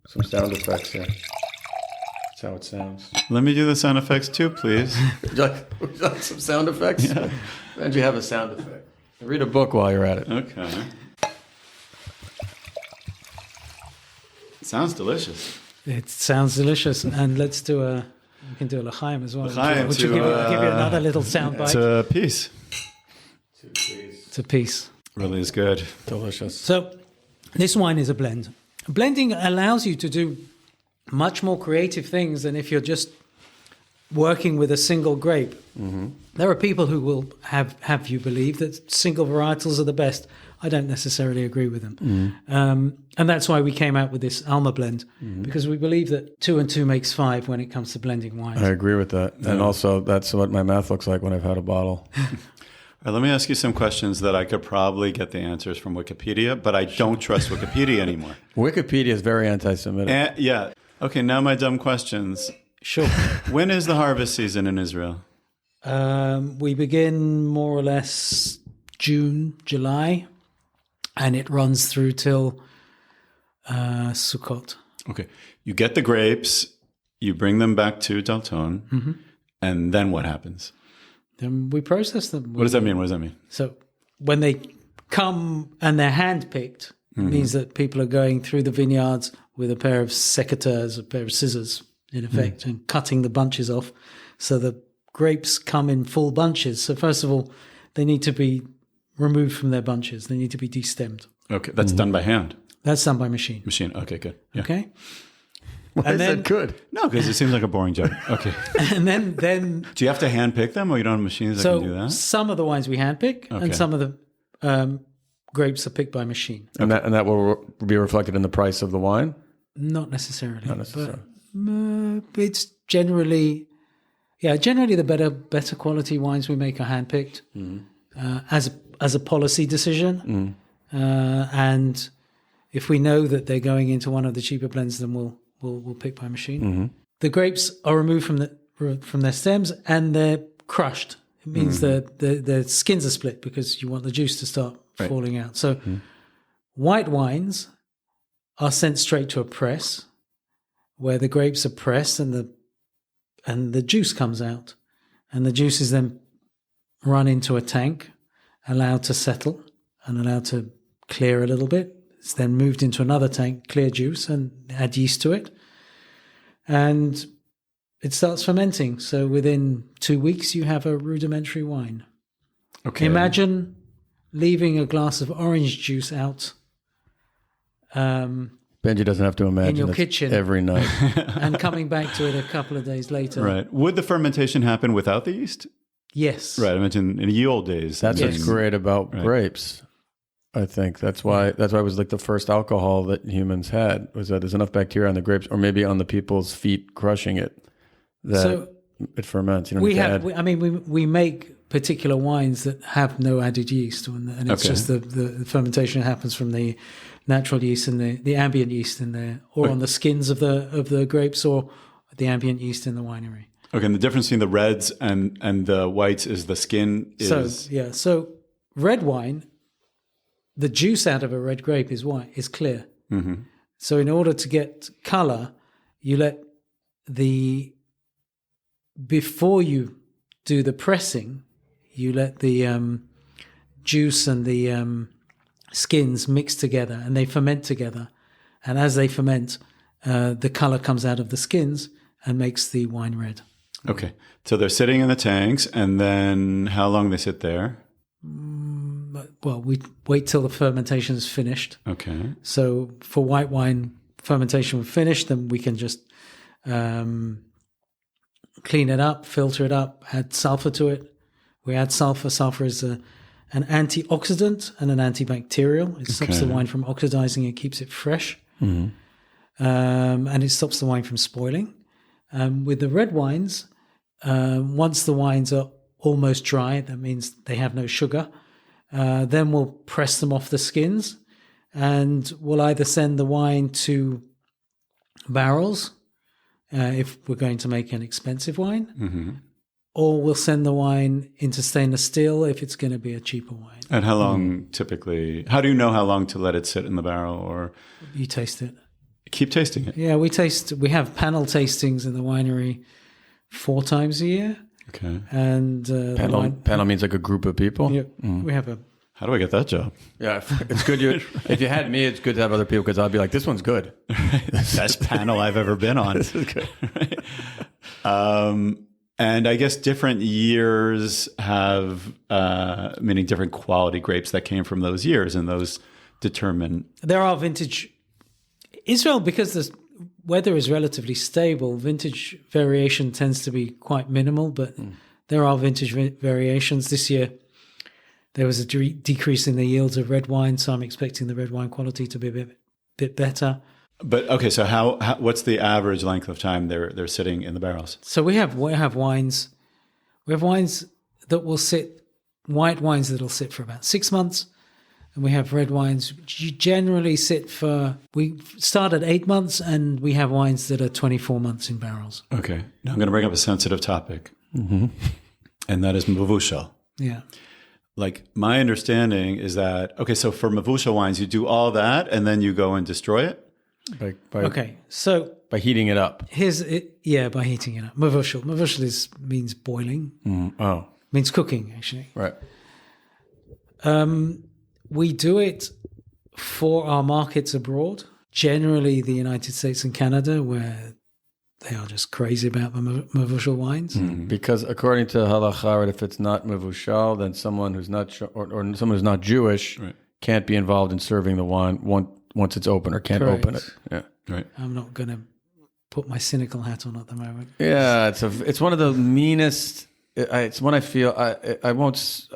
some sound effects here. That's how it sounds. Let me do the sound effects too, please. Would you like some sound effects? Yeah. Benji, have a sound effect. Read a book while you're at it. Okay. It sounds delicious. It sounds delicious. And let's do we can do a l'chaim as well. L'chaim Which will give you another little sound bite. It's a piece. It's a piece. Really is good. Delicious. So this wine is a blend. Blending allows you to do much more creative things than if you're just working with a single grape. Mm-hmm. There are people who will have you believe that single varietals are the best. I don't necessarily agree with them. Mm-hmm. And that's why we came out with this Alma blend, because we believe that 2 and 2 makes 5 when it comes to blending wines. I agree with that. And also, that's what my math looks like when I've had a bottle. All right, let me ask you some questions that I could probably get the answers from Wikipedia, but I don't trust Wikipedia anymore. Wikipedia is very anti-Semitic. Yeah. Okay, now my dumb questions. Sure. When is the harvest season in Israel? We begin more or less June, July, and it runs through till Sukkot. Okay. You get the grapes, you bring them back to Dalton, and then what happens? Then we process them. What does that mean? So when they come and they're hand-picked, it means that people are going through the vineyards with a pair of secateurs, a pair of scissors, in effect, and cutting the bunches off. So the grapes come in full bunches. So first of all, they need to be removed from their bunches. They need to be destemmed. Okay, that's done by hand. That's done by machine. Machine. Okay, good. Yeah. Okay? Why is that good? No, because it seems like a boring job. Okay. And then Do you have to hand pick them, or you don't have machines that can do that? some of the wines we handpick, Okay. and some of the grapes are picked by machine. And that will be reflected in the price of the wine? Not necessarily. Not necessarily. But it's generally the better quality wines we make are handpicked as a policy decision. And if we know that they're going into one of the cheaper blends, then we'll pick by machine. The grapes are removed from their stems and they're crushed. It means the skins are split because you want the juice to start falling out. So white wines are sent straight to a press where the grapes are pressed and the juice comes out, and the juice is then run into a tank, allowed to settle and allowed to clear a little bit. It's then moved into another tank, clear juice, and add yeast to it. And it starts fermenting. So within 2 weeks, you have a rudimentary wine. Okay. Imagine leaving a glass of orange juice out Benji doesn't have to imagine in your this kitchen every night. and coming back to it a couple of days later. Right. Would the fermentation happen without the yeast? Yes. Right. I mentioned in the old days. That's Yes. what's great about grapes. I think that's why it was like the first alcohol that humans had, was that there's enough bacteria on the grapes, or maybe on the people's feet crushing it, that it ferments. You don't need to add- We make particular wines that have no added yeast, and it's just the fermentation happens from the natural yeast and the ambient yeast in there, or on the skins of the grapes, or the ambient yeast in the winery. Okay, and the difference between the reds and the whites is the skin is... So red wine, the juice out of a red grape is clear. Mm-hmm. So in order to get color, you let before you do the pressing, you let the juice and the skins mix together, and they ferment together. And as they ferment, the color comes out of the skins and makes the wine red. Okay, so they're sitting in the tanks, and then how long they sit there? Well, we wait till the fermentation is finished. Okay. So for white wine, fermentation finished, then we can just clean it up, filter it up, add sulfur to it. We add sulfur. Sulfur is an antioxidant and an antibacterial. It stops the wine from oxidizing. It keeps it fresh. And it stops the wine from spoiling. With the red wines, once the wines are almost dry, that means they have no sugar, then we'll press them off the skins, and we'll either send the wine to barrels if we're going to make an expensive wine, or we'll send the wine into stainless steel if it's going to be a cheaper wine. And how long typically? How do you know how long to let it sit in the barrel? Or You taste it. Keep tasting it. Yeah, we have panel tastings in the winery 4 times a year. Okay. And Panel means like a group of people. yeah, we have a How do I get that job? Yeah, it's good. If you had me, it's good to have other people because I'll be like, this one's good. Best panel I've ever been on. This is good. Right? And I guess different years have, meaning different quality grapes that came from those years, and those determine. There are vintage Israel, because the weather is relatively stable. Vintage variation tends to be quite minimal, but there are vintage variations. This year, there was a decrease in the yields of red wine, so I'm expecting the red wine quality to be a bit better. But okay, so how what's the average length of time they're sitting in the barrels? So we have wines. We have wines that will sit, white wines that will sit for about 6 months, and we have red wines which generally sit for. We start at 8 months, and we have wines that are 24 months in barrels. Okay, now I'm going to bring up a sensitive topic, and that is mavushal. Yeah. Like my understanding is that so for mavushal wines, you do all that and then you go and destroy it. Okay, so by heating it up. By heating it up. Mavushal. Mavushal means boiling. Means cooking, actually. Right. We do it for our markets abroad, generally the United States and Canada, where they are just crazy about mavushal wines. Because according to halacha, if it's not mavushal, then someone who's not or someone who's not Jewish can't be involved in serving the wine once it's open, or can't open it. Yeah, right. I'm not going to put my cynical hat on at the moment. Yeah, it's one of the meanest. It's one I feel I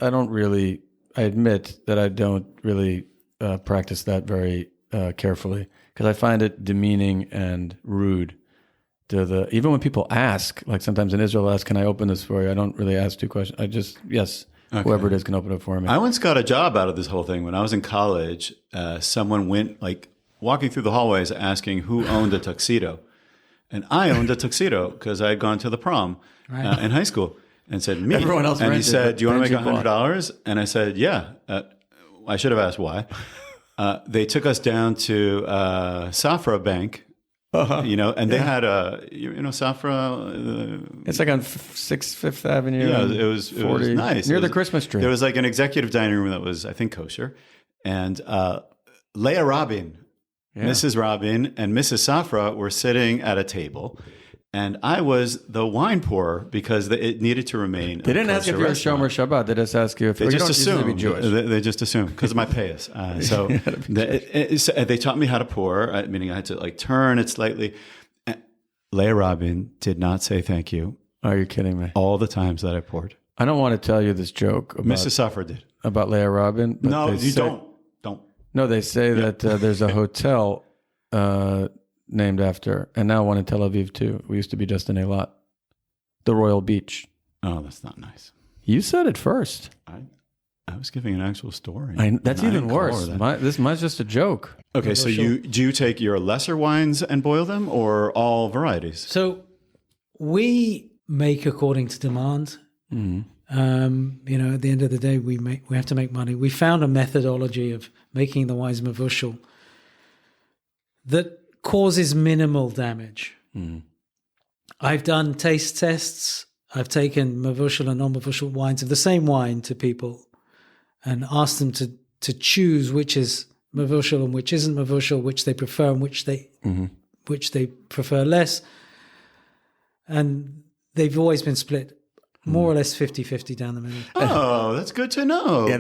don't really. I admit that I don't really practice that very carefully because I find it demeaning and rude. Even when people ask, like sometimes in Israel, ask, "Can I open this for you?" I don't really ask 2 questions. I just whoever it is can open it for me. I once got a job out of this whole thing when I was in college. Someone went walking through the hallways asking who owned a tuxedo, and I owned a tuxedo because I had gone to the prom in high school, and said me. Everyone else and he rented, said, "Do you want to Benji make $100?" And I said, "Yeah." I should have asked why. They took us down to Safra Bank. And they had Safra. It's like on 5th Avenue. Yeah, it was nice. Near the Christmas tree. There was like an executive dining room that was, I think, kosher. And Leah Rabin, Mrs. Rabin, and Mrs. Safra were sitting at a table. And I was the wine pourer because it needed to remain. They didn't ask if you're a Shomer Shabbat. They just ask you if they just assume be Jewish. They just assume because of my payas. So they taught me how to pour, meaning I had to turn it slightly. Leah Rabin did not say thank you. Are you kidding me? All the times that I poured. I don't want to tell you this joke. Mrs. Safra did. About Leah Rabin. No, you don't. Don't. No, they say that there's a hotel named after, and now one in Tel Aviv too. We used to be just in Eilat, the Royal Beach. Oh, that's not nice. You said it first. I was giving an actual story. That's even worse. Mine's just a joke. Okay, so do you take your lesser wines and boil them, or all varieties? So we make according to demand. At the end of the day, we have to make money. We found a methodology of making the wines mavushal that causes minimal damage. I've done taste tests. I've taken mavushal and non-mavushal wines of the same wine to people and asked them to choose which is mavushal and which isn't mavushal, which they prefer and which they prefer less. And they've always been split more or less 50-50 down the middle. Oh, that's good to know. Yeah,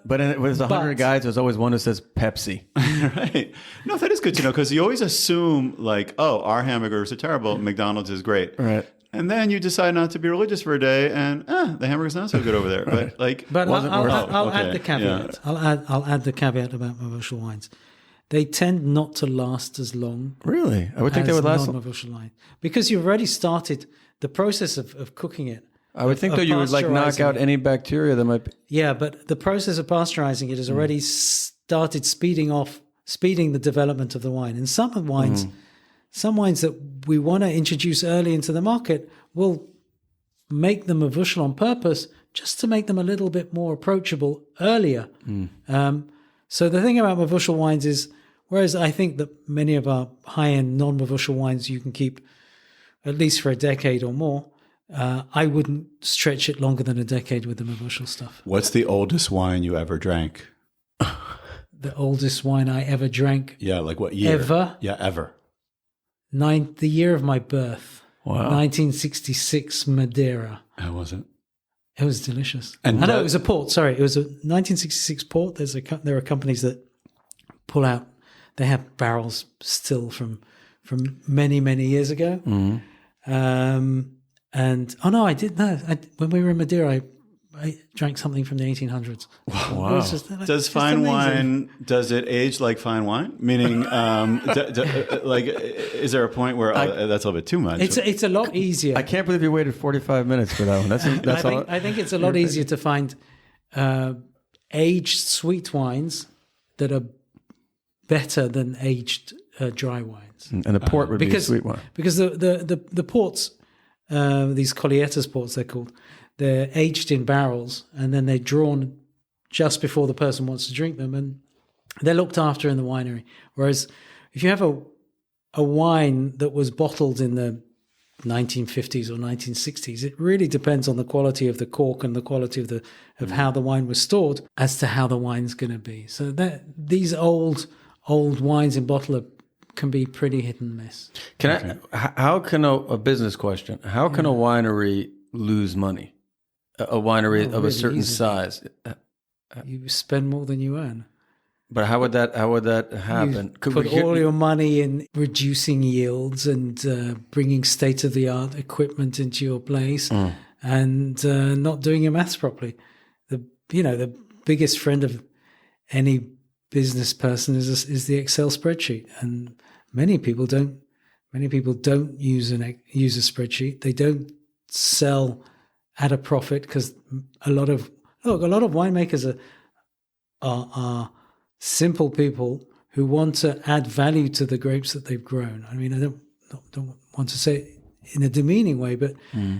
but with 100 guys, there's always one who says Pepsi. Right. No, that is good to know because you always assume our hamburgers are terrible. McDonald's is great. Right. And then you decide not to be religious for a day, and the hamburger's not so good over there. Right. But I'll add the caveat. Yeah. I'll add the caveat about mavushal wines. They tend not to last as long. Really, I would think they would last non-mavushal wine because you've already started the process of cooking it. I would think that you would knock out any bacteria that might be. Yeah, but the process of pasteurizing it has already started speeding the development of the wine. And some wines that we want to introduce early into the market will make them mavushal on purpose just to make them a little bit more approachable earlier. So the thing about mavushal wines is Whereas I think that many of our high-end non-Mevusel wines you can keep at least for a decade or more. I wouldn't stretch it longer than a decade with the Mevusel stuff. What's the oldest wine you ever drank? The oldest wine I ever drank. Yeah, like what year? Ever? Yeah, ever. The year of my birth. Wow. 1966 Madeira. How was it? It was delicious. And I know it was a port. Sorry, it was a 1966 port. There are companies that pull out. They have barrels still from many years ago. And I did know. When we were in Madeira, I drank something from the 1800s. Wow. Does fine wine, does it age like fine wine? Meaning, like, is there a point where that's a little bit too much? It's a lot easier. I can't believe you waited 45 minutes for that one. I think it's a lot easier to find aged sweet wines that are better than aged dry wines. And a port would be a sweet one. Because the ports, these Collietta's ports, they're called, they're aged in barrels and then they're drawn just before the person wants to drink them, and they're looked after in the winery. Whereas if you have a wine that was bottled in the 1950s or 1960s, it really depends on the quality of the cork and the quality of how the wine was stored as to how the wine's going to be. So these old wines in bottle can be pretty hit and miss. How can a business question? How can a winery lose money? A winery of a certain size. You spend more than you earn. But how would that happen? You put all your money in reducing yields and bringing state-of-the-art equipment into your place and not doing your maths properly. The biggest friend of any business person is the Excel spreadsheet, and many people don't use a spreadsheet. They don't sell at a profit because a lot of winemakers are simple people who want to add value to the grapes that they've grown. I mean, I don't want to say it in a demeaning way, but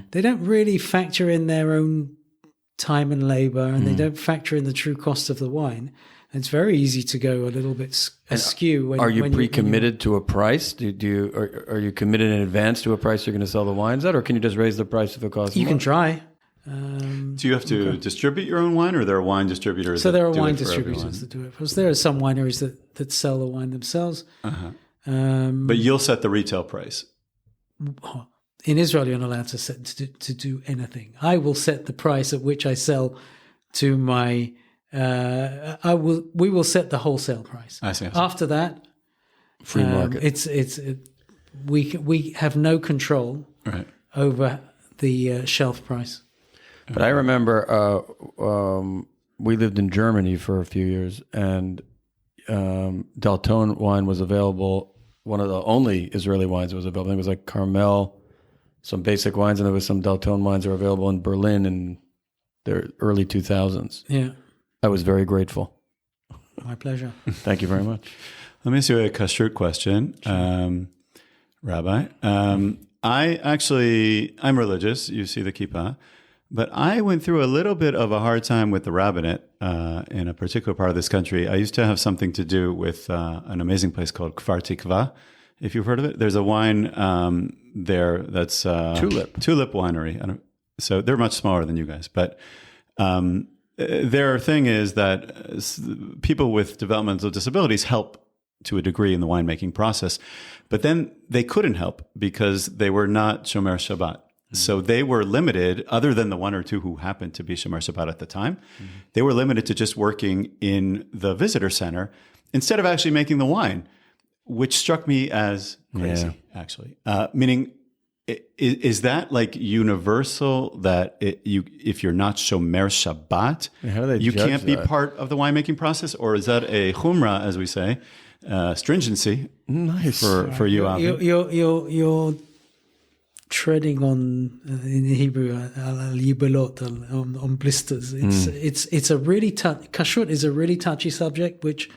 they don't really factor in their own time and labor, and they don't factor in the true cost of the wine. And it's very easy to go a little bit askew. Are you pre-committed to a price? Are you committed in advance to a price you're going to sell the wines at, or can you just raise the price if it costs more? You can try. Do you have to distribute your own wine, or there are wine distributors? So there are wine distributors that do it for us. There are some wineries that sell the wine themselves. But you'll set the retail price. In Israel, you're not allowed to do anything. I will set the price at which I sell to my. We will set the wholesale price. I see. After that, free market. We have no control over the shelf price. But I remember we lived in Germany for a few years, and Dalton wine was available. One of the only Israeli wines that was available. It was like Carmel, some basic wines, and there was some Dalton wines that were available in Berlin in the early 2000s. Yeah. I was very grateful. My pleasure. Thank you very much. Let me ask you a kashrut question, Rabbi. I'm religious. You see the kippah. But I went through a little bit of a hard time with the rabbinate in a particular part of this country. I used to have something to do with an amazing place called Kfar Tikva, if you've heard of it. There's a wine there that's Tulip Winery. So they're much smaller than you guys. But their thing is that people with developmental disabilities help to a degree in the winemaking process. But then they couldn't help because they were not Shomer Shabbat. So they were limited, other than the one or two who happened to be Shomer Shabbat at the time, they were limited to just working in the visitor center instead of actually making the wine, which struck me as crazy, actually. Meaning, is that like universal that if you're not Shomer Shabbat, you can't be part of the winemaking process? Or is that a chumrah, as we say, stringency for you, Avi? You're treading on, in Hebrew, al-yibalot, on blisters. It's a really kashrut is a really touchy subject, which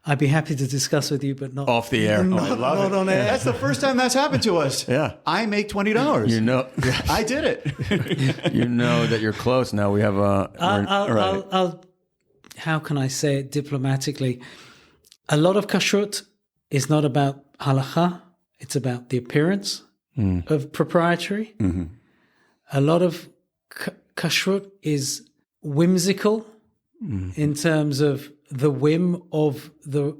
I'd be happy to discuss with you, but not off the air. Not on air. That's the first time that's happened to us. Yeah, I make $20. You know, I did it. You know that you're close now. We have I'll how can I say it diplomatically? a lot of kashrut is not about halacha. It's about the appearance of proprietary. Mm-hmm. A lot of kashrut is whimsical in terms of the whim of the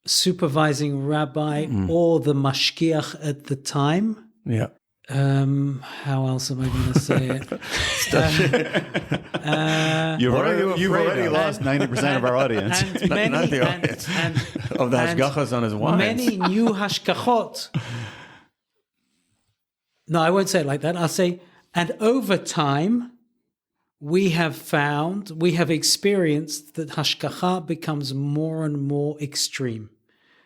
supervising rabbi or the mashgiach at the time. Yeah. How else am I going to say it? You've afraid already of? lost 90% of our audience. And many, Not the audience. Of the hashgachas on his wines. Many new hashgachot. No, I won't say it like that. I'll say, and over time, we have experienced that hashgacha becomes more and more extreme.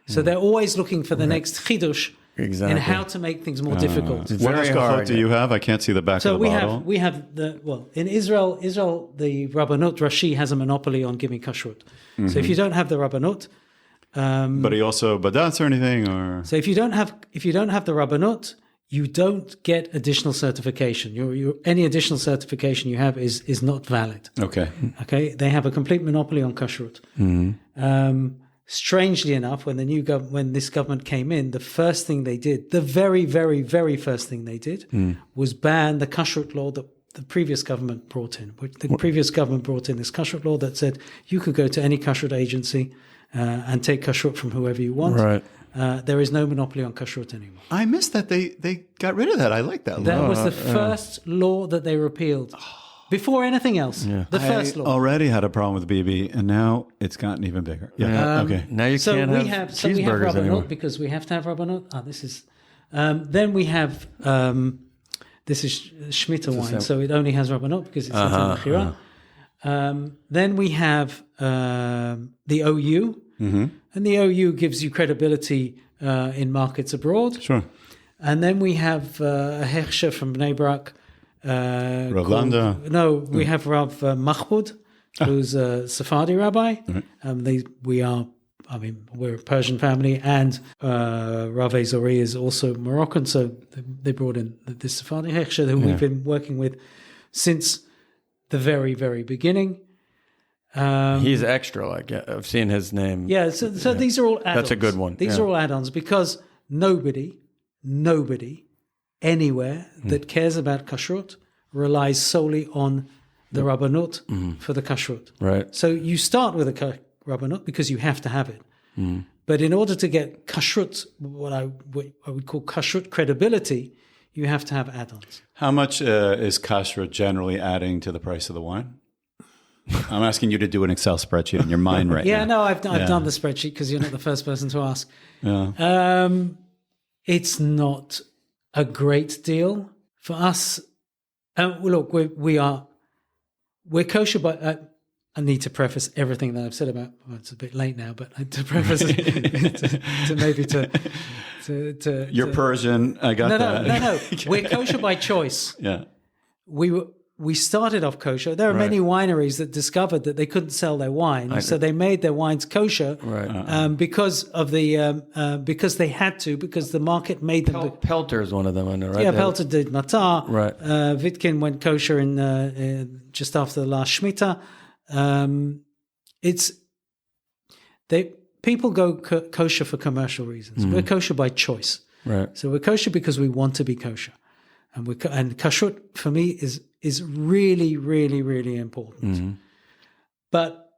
So they're always looking for the next chidush Exactly. and how to make things more difficult. What Very hashgachot hard. do you have? I can't see the back So of the bottle. we have in Israel, the Rabbanut Rashi has a monopoly on giving kashrut. So if you don't have the Rabbanut, But he also badats or anything, or so if you don't have the Rabbanut, you don't get additional certification. Any additional certification you have is not valid. okay. Okay, they have a complete monopoly on kashrut. Strangely enough, when this government came in, the first thing they did, the very, very, very first thing they did, was ban the kashrut law that the previous government brought in. The previous government brought in this kashrut law that said you could go to any kashrut agency and take kashrut from whoever you want. Right. There is no monopoly on kashrut anymore. I missed that they got rid of that. I like that. That law. was the first law that they repealed. Before anything else, the first I law. already had a problem with BB, and now it's gotten even bigger. Yeah. Okay. Now you can't have cheeseburgers Rabbanut anymore. because we have to have Rabbanut. This is. Then we have this is Shemitah wine, so it only has Rabbanut because it's not Mechira. Then we have the OU, and the OU gives you credibility in markets abroad. Sure. And then we have a Hechsher from Bnei Brak. Rav Landa. No, we have Rav Mahmoud, who's a Sephardi rabbi. We're a Persian family, and Rav Ezori is also Moroccan, so they brought in this Sephardi Hechsher who we've been working with since the very, very beginning. He's extra. Like I've seen his name. Yeah, so these are all add-ons. That's a good one. These are all add-ons because nobody anywhere that cares about kashrut relies solely on the Rabbanut for the kashrut. Right. So you start with a Rabbanut because you have to have it. But in order to get kashrut, what I would call kashrut credibility, you have to have add-ons. How much is kashrut generally adding to the price of the wine? I'm asking you to do an Excel spreadsheet in your mind right now. No, I've done the spreadsheet because you're not the first person to ask. Yeah. It's not a great deal for us. Look, we're kosher, but I need to preface everything that I've said about. Well, it's a bit late now, but to preface it to You're Persian. I got that. No. We're kosher by choice. Yeah. We started off kosher. There are many wineries that discovered that they couldn't sell their wine, so they made their wines kosher because of the because they had to, because the market made them. Pelter is one of them, I know, right? Yeah, Pelter did Matar. Right. Vitkin went kosher in just after the last Shemitah. People go kosher for commercial reasons. We're kosher by choice. Right. So we're kosher because we want to be kosher. And kashrut for me is really, really, really important. But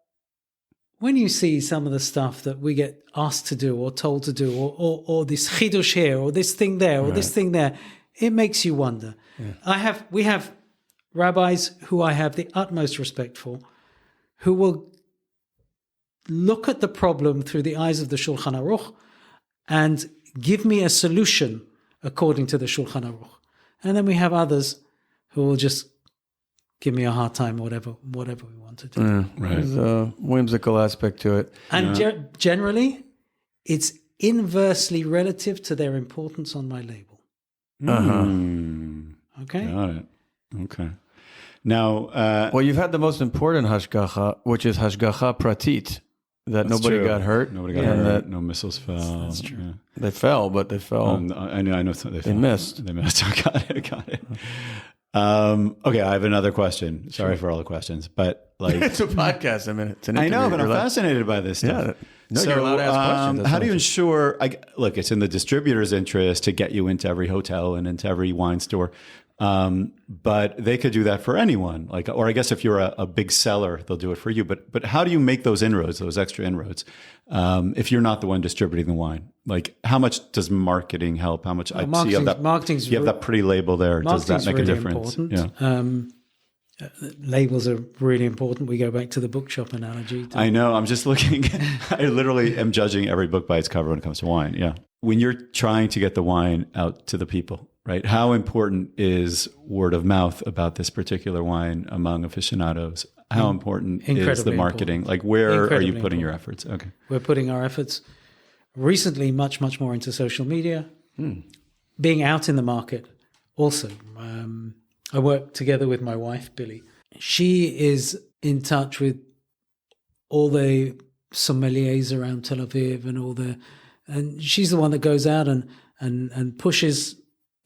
when you see some of the stuff that we get asked to do or told to do, or this chidush here, or this thing there, or this thing there, it makes you wonder. Yeah. We have rabbis who I have the utmost respect for, who will look at the problem through the eyes of the Shulchan Aruch and give me a solution according to the Shulchan Aruch. And then we have others who will just give me a hard time, whatever we want to do. There's a whimsical aspect to it. And generally, it's inversely relative to their importance on my label. Okay? Got it. Okay. Now, Well, you've had the most important hashgacha, which is hashgacha pratit, that nobody true. got hurt. Nobody got hurt. No missiles fell. That's true. Yeah. They fell, but they fell. I know. They missed. They missed. Got it. Okay, I have another question. Sorry for all the questions, but Like, It's a podcast. I mean, it's an I interview. know, but I'm You're allowed- fascinated by this stuff. Yeah. No, you're allowed to ask questions. That's How do you awesome. ensure? Look, it's in the distributor's interest to get you into every hotel and into every wine store, but they could do that for anyone. Like, or I guess if you're a big seller, they'll do it for you. But how do you make those inroads, those extra inroads, if you're not the one distributing the wine? Like, how much does marketing help? How much? I see you have that. Marketing's You have that pretty label there. Does that make a really difference? important. Yeah. Labels are really important. We go back to the bookshop analogy. I know. I'm just looking. I literally am judging every book by its cover when it comes to wine. Yeah. When you're trying to get the wine out to the people, right? How important is word of mouth about this particular wine among aficionados? How important is the Incredibly marketing? important. Like, where are Incredibly you putting your efforts? Okay. We're putting our efforts recently much more into social media, being out in the market. Also, I work together with my wife, Billy. She is in touch with all the sommeliers around Tel Aviv and she's the one that goes out and pushes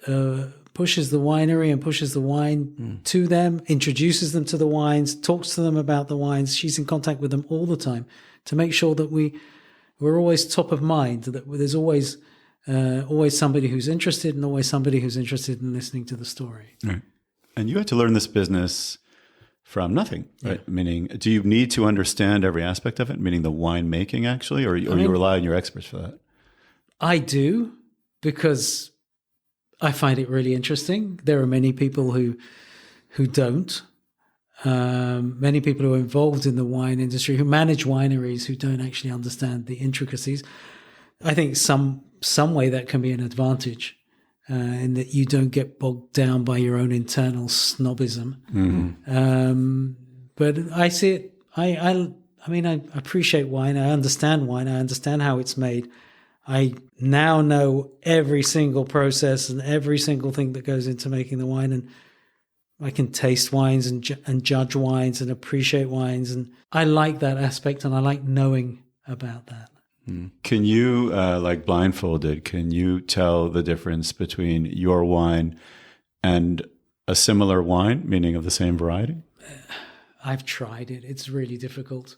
the winery and pushes the wine to them, introduces them to the wines, talks to them about the wines. She's in contact with them all the time to make sure that we're always top of mind, that there's always somebody who's interested and always somebody who's interested in listening to the story. Right. And you had to learn this business from nothing, right? Yeah. Meaning, do you need to understand every aspect of it, meaning the winemaking actually, or you rely on your experts for that? I do, because I find it really interesting. There are many people who don't. Many people who are involved in the wine industry, who manage wineries, who don't actually understand the intricacies. I think some way that can be an advantage. In that you don't get bogged down by your own internal snobism. But I see it. I appreciate wine. I understand wine. I understand how it's made. I now know every single process and every single thing that goes into making the wine, and I can taste wines and judge wines and appreciate wines, and I like that aspect, and I like knowing about that. Can you, like blindfolded, can you tell the difference between your wine and a similar wine, meaning of the same variety? I've tried it. It's really difficult.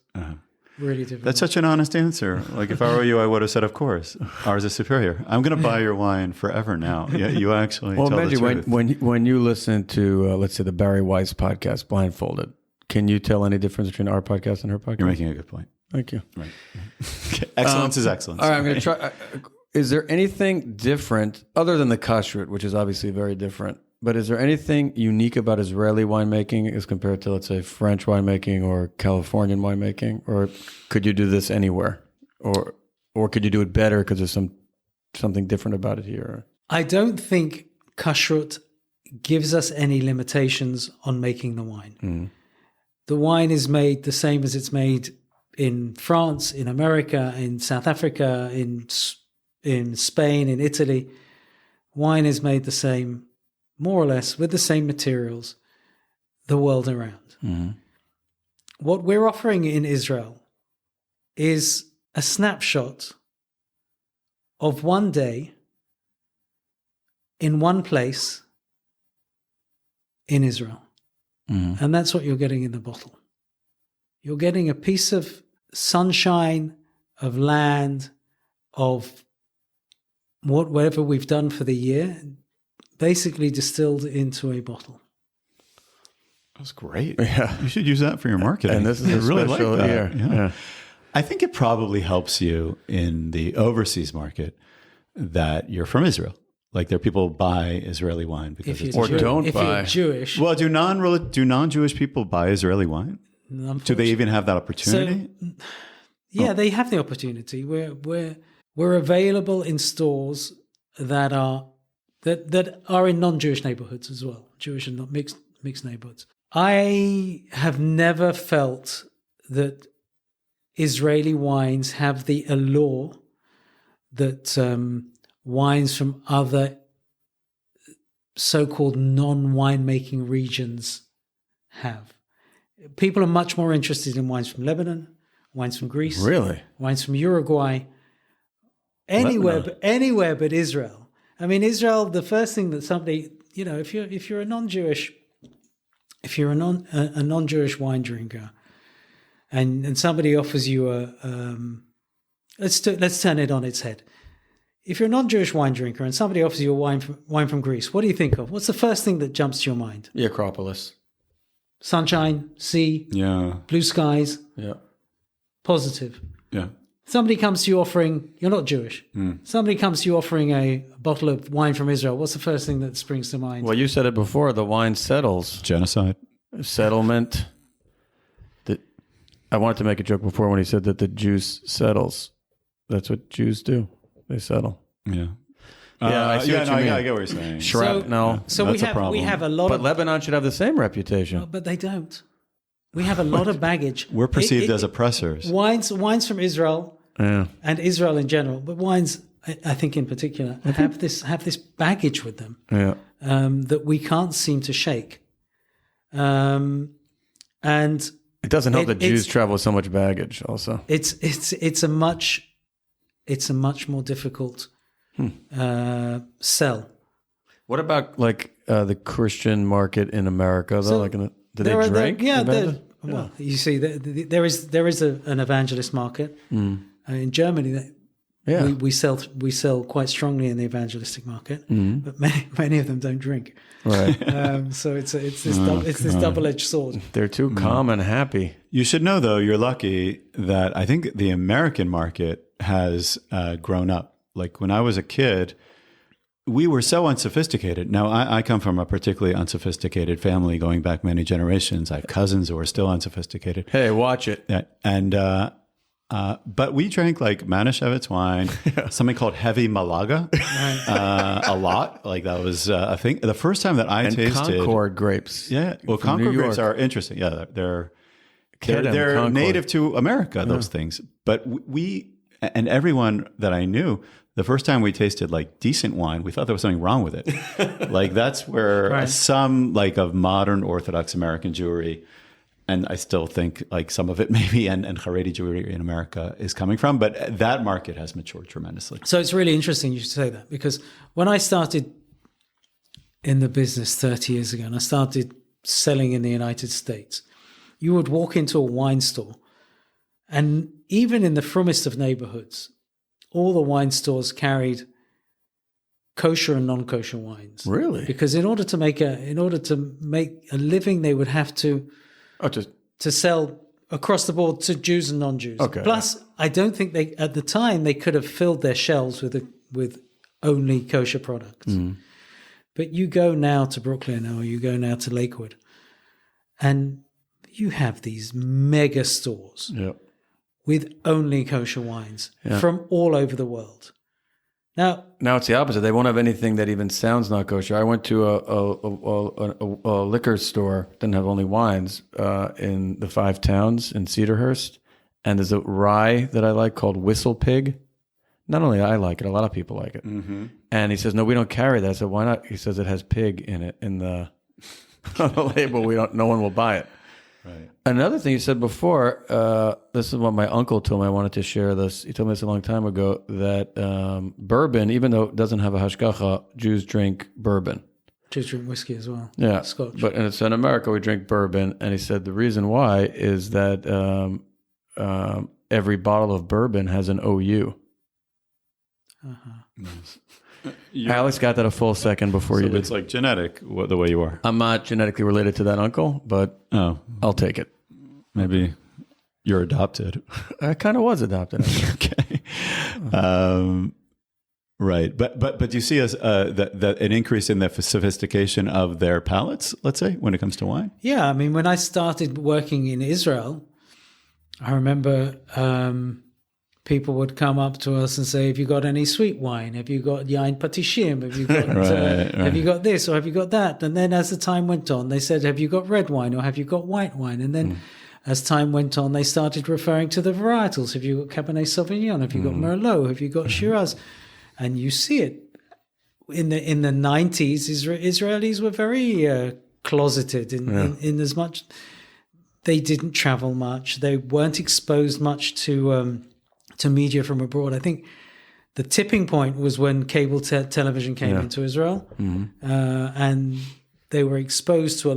Really difficult. That's such an honest answer. Like, if I were you, I would have said, of course, ours is superior. I'm going to buy your wine forever now. Yeah, you actually tell Benji, the truth. when you listen to, let's say, the Barry Weiss podcast, Blindfolded, can you tell any difference between our podcast and her podcast? You're making a good point. Thank you. Right. Okay. Excellence is excellence. All right, I'm going to try. Is there anything different other than the kashrut, which is obviously very different? But is there anything unique about Israeli winemaking as compared to, let's say, French winemaking or Californian winemaking? Or could you do this anywhere? Or could you do it better because there's something different about it here? I don't think kashrut gives us any limitations on making the wine. The wine is made the same as it's made in France, in America, in South Africa, in Spain, in Italy. Wine is made the same, more or less, with the same materials the world around. What we're offering in Israel is a snapshot of one day in one place in Israel. And that's what you're getting in the bottle. You're getting a piece of sunshine, of land, of whatever we've done for the year, basically distilled into a bottle. That's great. Yeah. You should use that for your marketing. And this is I really like special that. year. Yeah. I think it probably helps you in the overseas market that you're from Israel. Like, there are people who buy Israeli wine because it's Or don't if buy. you're Jewish. Well, do non-Jewish people buy Israeli wine? Do they even have that opportunity? They have the opportunity. We're available in stores that are in non-Jewish neighborhoods as well, Jewish and not mixed neighborhoods. I have never felt that Israeli wines have the allure that wines from other so-called non-winemaking regions have. People are much more interested in wines from Lebanon, wines from Greece, wines from Uruguay, anywhere but Israel. I mean, Israel. The first thing that somebody, if you're a non-Jewish, if you're a non-Jewish wine drinker, and somebody offers you let's turn it on its head. If you're a non-Jewish wine drinker and somebody offers you a wine from Greece, what do you think of? What's the first thing that jumps to your mind? The Acropolis. Sunshine, sea, blue skies, positive. Yeah. Somebody comes to you offering, you're not Jewish. Somebody comes to you offering a bottle of wine from Israel. What's the first thing that springs to mind? Well, you said it before. The wine settles. Genocide. Settlement. I wanted to make a joke before when he said that the juice settles. That's what Jews do. They settle. Yeah. I see what you mean. I get what you're saying. Shrapnel. So we have a lot But of... Lebanon should have the same reputation. Oh, but they don't. We have a lot of baggage. We're perceived as oppressors. Wines from Israel and Israel in general, but wines, I think in particular, have this baggage with them that we can't seem to shake. And it doesn't help that Jews travel with so much baggage. Also, it's a much more difficult sell. What about the Christian market in America? Though, do they drink? Well, you see, there is an evangelist market in Germany. We sell quite strongly in the evangelistic market, but many of them don't drink. Right. So it's this double-edged sword. They're too calm and happy. You should know, though, you're lucky that I think the American market has grown up. Like when I was a kid, we were so unsophisticated. Now, I come from a particularly unsophisticated family going back many generations. I have cousins who are still unsophisticated. Hey, watch it. But we drank like Manischewitz wine, something called heavy Malaga, a lot. Like that was a thing. The first time that I tasted Concord grapes. Yeah, well, Concord grapes are interesting. Yeah, they're native to America. Those things, but we and everyone that I knew. The first time we tasted like decent wine, we thought there was something wrong with it. Like that's where some of modern Orthodox American Jewry, and I still think like some of it maybe, and Haredi Jewry in America is coming from, but that market has matured tremendously. So it's really interesting you should say that, because when I started in the business 30 years ago and I started selling in the United States, you would walk into a wine store and even in the frummest of neighborhoods, all the wine stores carried kosher and non-kosher wines. Really? Because in order to make a living, they would have to sell across the board to Jews and non-Jews. Okay. Plus, I don't think at the time they could have filled their shelves with only kosher products. But you go now to Brooklyn or you go now to Lakewood, and you have these mega stores. Yep. With only kosher wines from all over the world. Now it's the opposite. They won't have anything that even sounds not kosher. I went to a liquor store, didn't have only wines, in the Five Towns in Cedarhurst. And there's a rye that I like called Whistle Pig. Not only I like it, a lot of people like it. Mm-hmm. And he says, no, we don't carry that. I said, why not? He says it has pig in it on the label. No one will buy it. Right. Another thing you said before, this is what my uncle told me. I wanted to share this. He told me this a long time ago, that bourbon, even though it doesn't have a hashgacha, Jews drink bourbon. Jews drink whiskey as well. Yeah. Scotch. But and it's in America, we drink bourbon. And he said the reason why is that every bottle of bourbon has an OU. Nice. Alex got that a full second before you did. It's like genetic, the way you are. I'm not genetically related to that uncle, but I'll take it. Maybe you're adopted. I kind of was adopted. Okay. Right. But do you see that an increase in the sophistication of their palates, let's say, when it comes to wine? Yeah. I mean, when I started working in Israel, I remember people would come up to us and say, have you got any sweet wine? Have you got yain patishim? Have you got have you got this or have you got that? And then as the time went on, they said, have you got red wine or have you got white wine? And then as time went on, they started referring to the varietals. Have you got Cabernet Sauvignon? Have you got Merlot? Have you got Shiraz? And you see it. In the 90s, Israelis were very closeted in as much. They didn't travel much. They weren't exposed much to media from abroad. I think the tipping point was when cable television came into Israel, and they were exposed to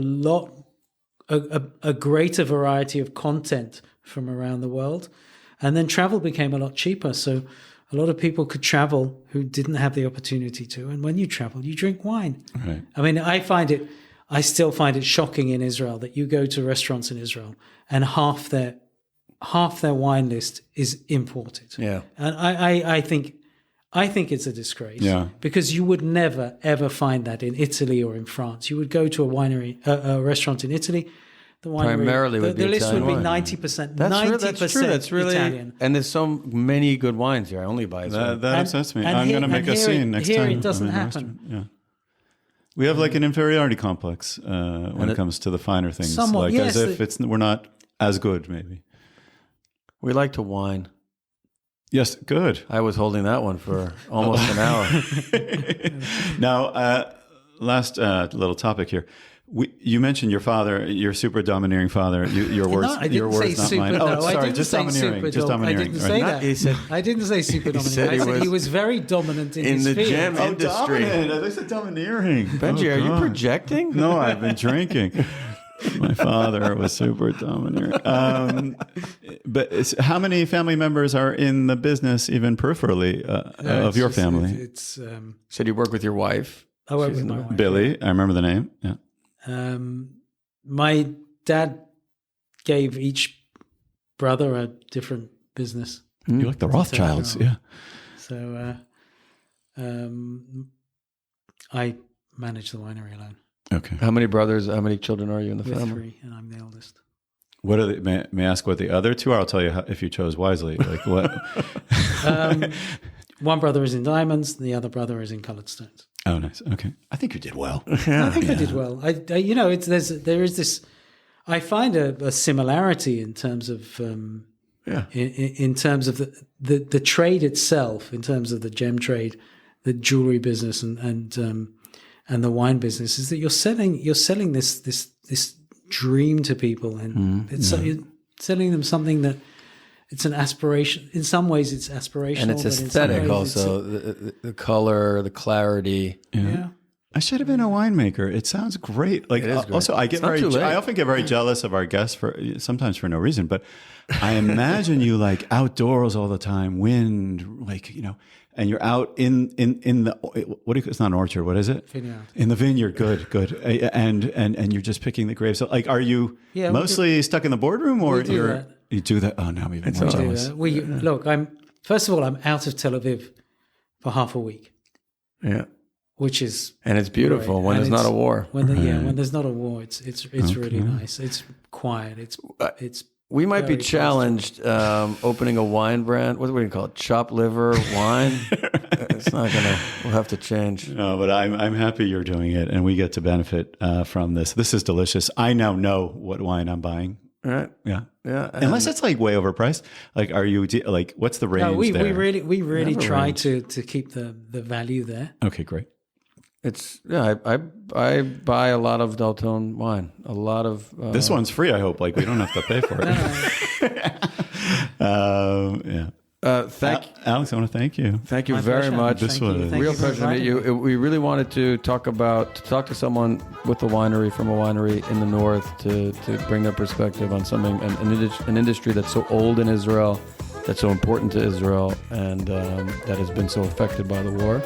a greater variety of content from around the world. And then travel became a lot cheaper. So a lot of people could travel who didn't have the opportunity to. And when you travel, you drink wine. Right. I mean, I still find it shocking in Israel that you go to restaurants in Israel and half their wine list is imported. Yeah. And I think it's a disgrace. Yeah. Because you would never ever find that in Italy or in France. You would go to a restaurant in Italy, the winery, Primarily would be the list Italian would be wine. 90%. That's true. That's really Italian. And there's so many good wines here. I only buy That upsets me. and I'm here- going to make and a here scene it- next here time. it doesn't I'm in a happen. restaurant. Yeah. We have like an inferiority complex when it comes to the finer things. Somewhat, like yes, as if we're not as good, maybe. We like to wine. Yes, good. I was holding that one for almost an hour. Now, last little topic here. You mentioned your father, your super domineering father. Your words, No, I your didn't say words, not super. mine. No, Oh, I sorry, didn't just say domineering. super. Just domineering. I didn't right? say Not- that. He said- I didn't say super dominant. said I he said was- he was very dominant in in his the field. gem Oh, industry. dominant. I said domineering. Benji, are you God. projecting? No, I've been drinking. My father was super domineering. But how many family members are in the business, even peripherally, of your family? It's Said you work with your wife. I work with my wife. Billy, I remember the name. Yeah. My dad gave each brother a different business. You like the Rothschilds, yeah. So I manage the winery alone. Okay. How many brothers, how many children are you in the With family? 3, and I'm the eldest. What are they, may I ask what the other two are? I'll tell you if you chose wisely. Like what? One brother is in diamonds, the other brother is in colored stones. Oh, nice. Okay. I think you did well. I think I did well. There is this. I find a similarity in terms of in terms of the trade itself, in terms of the gem trade, the jewelry business, and the wine business, is that you're selling this dream to people, and you're selling them something that. It's an aspiration. In some ways, it's aspirational. And it's but in some aesthetic ways also. The color, the clarity. Yeah. I should have been a winemaker. It sounds great. Like It is great. also, I It's not too late. I often get very jealous of our guests sometimes for no reason. But I imagine you like outdoors all the time, wind, like and you're out in the what do you? It's not an orchard. What is it? Vineyard. In the vineyard. Good. And you're just picking the grapes. So, like, are you Yeah, we mostly stuck in the boardroom, or do you're that. you do that? Oh, now I'm even more do jealous. that. Look, first of all, I'm out of Tel Aviv for half a week, Yeah. which is And it's beautiful great. when And there's not a it's- war. when there's not a war, it's really nice. It's quiet. It's We might be very challenged opening a wine brand. What do we call it? Chopped liver wine? It's not going to, we'll have to change. No, but I'm happy you're doing it, and we get to benefit from this. This is delicious. I now know what wine I'm buying. All right. Yeah. Yeah. Unless it's like way overpriced. Like, are you like? What's the range no, we there? really Never try range. to keep the value there. Okay, great. It's, I buy a lot of Dalton wine. A lot of. This one's free. I hope. Like we don't have to pay for it. Yeah. Alex, I want to thank you. Thank you My very pleasure. much. This Thank you. was- Thank Real you for pleasure to meet inviting you. me. We really wanted to talk to someone with a winery, from a winery in the north, to bring their perspective on something, an industry that's so old in Israel, that's so important to Israel, and that has been so affected by the war.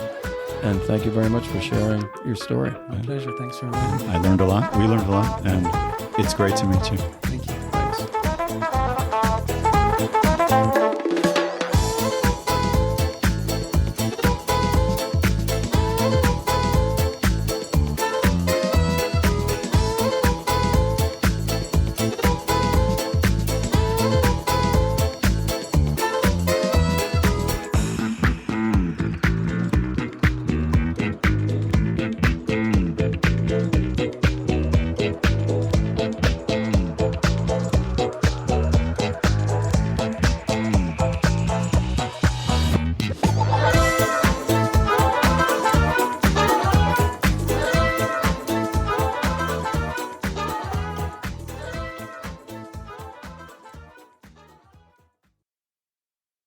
And thank you very much for sharing your story. My pleasure. Thanks for inviting me. I learned a lot. We learned a lot, and it's great to meet you. Thank you. Thanks.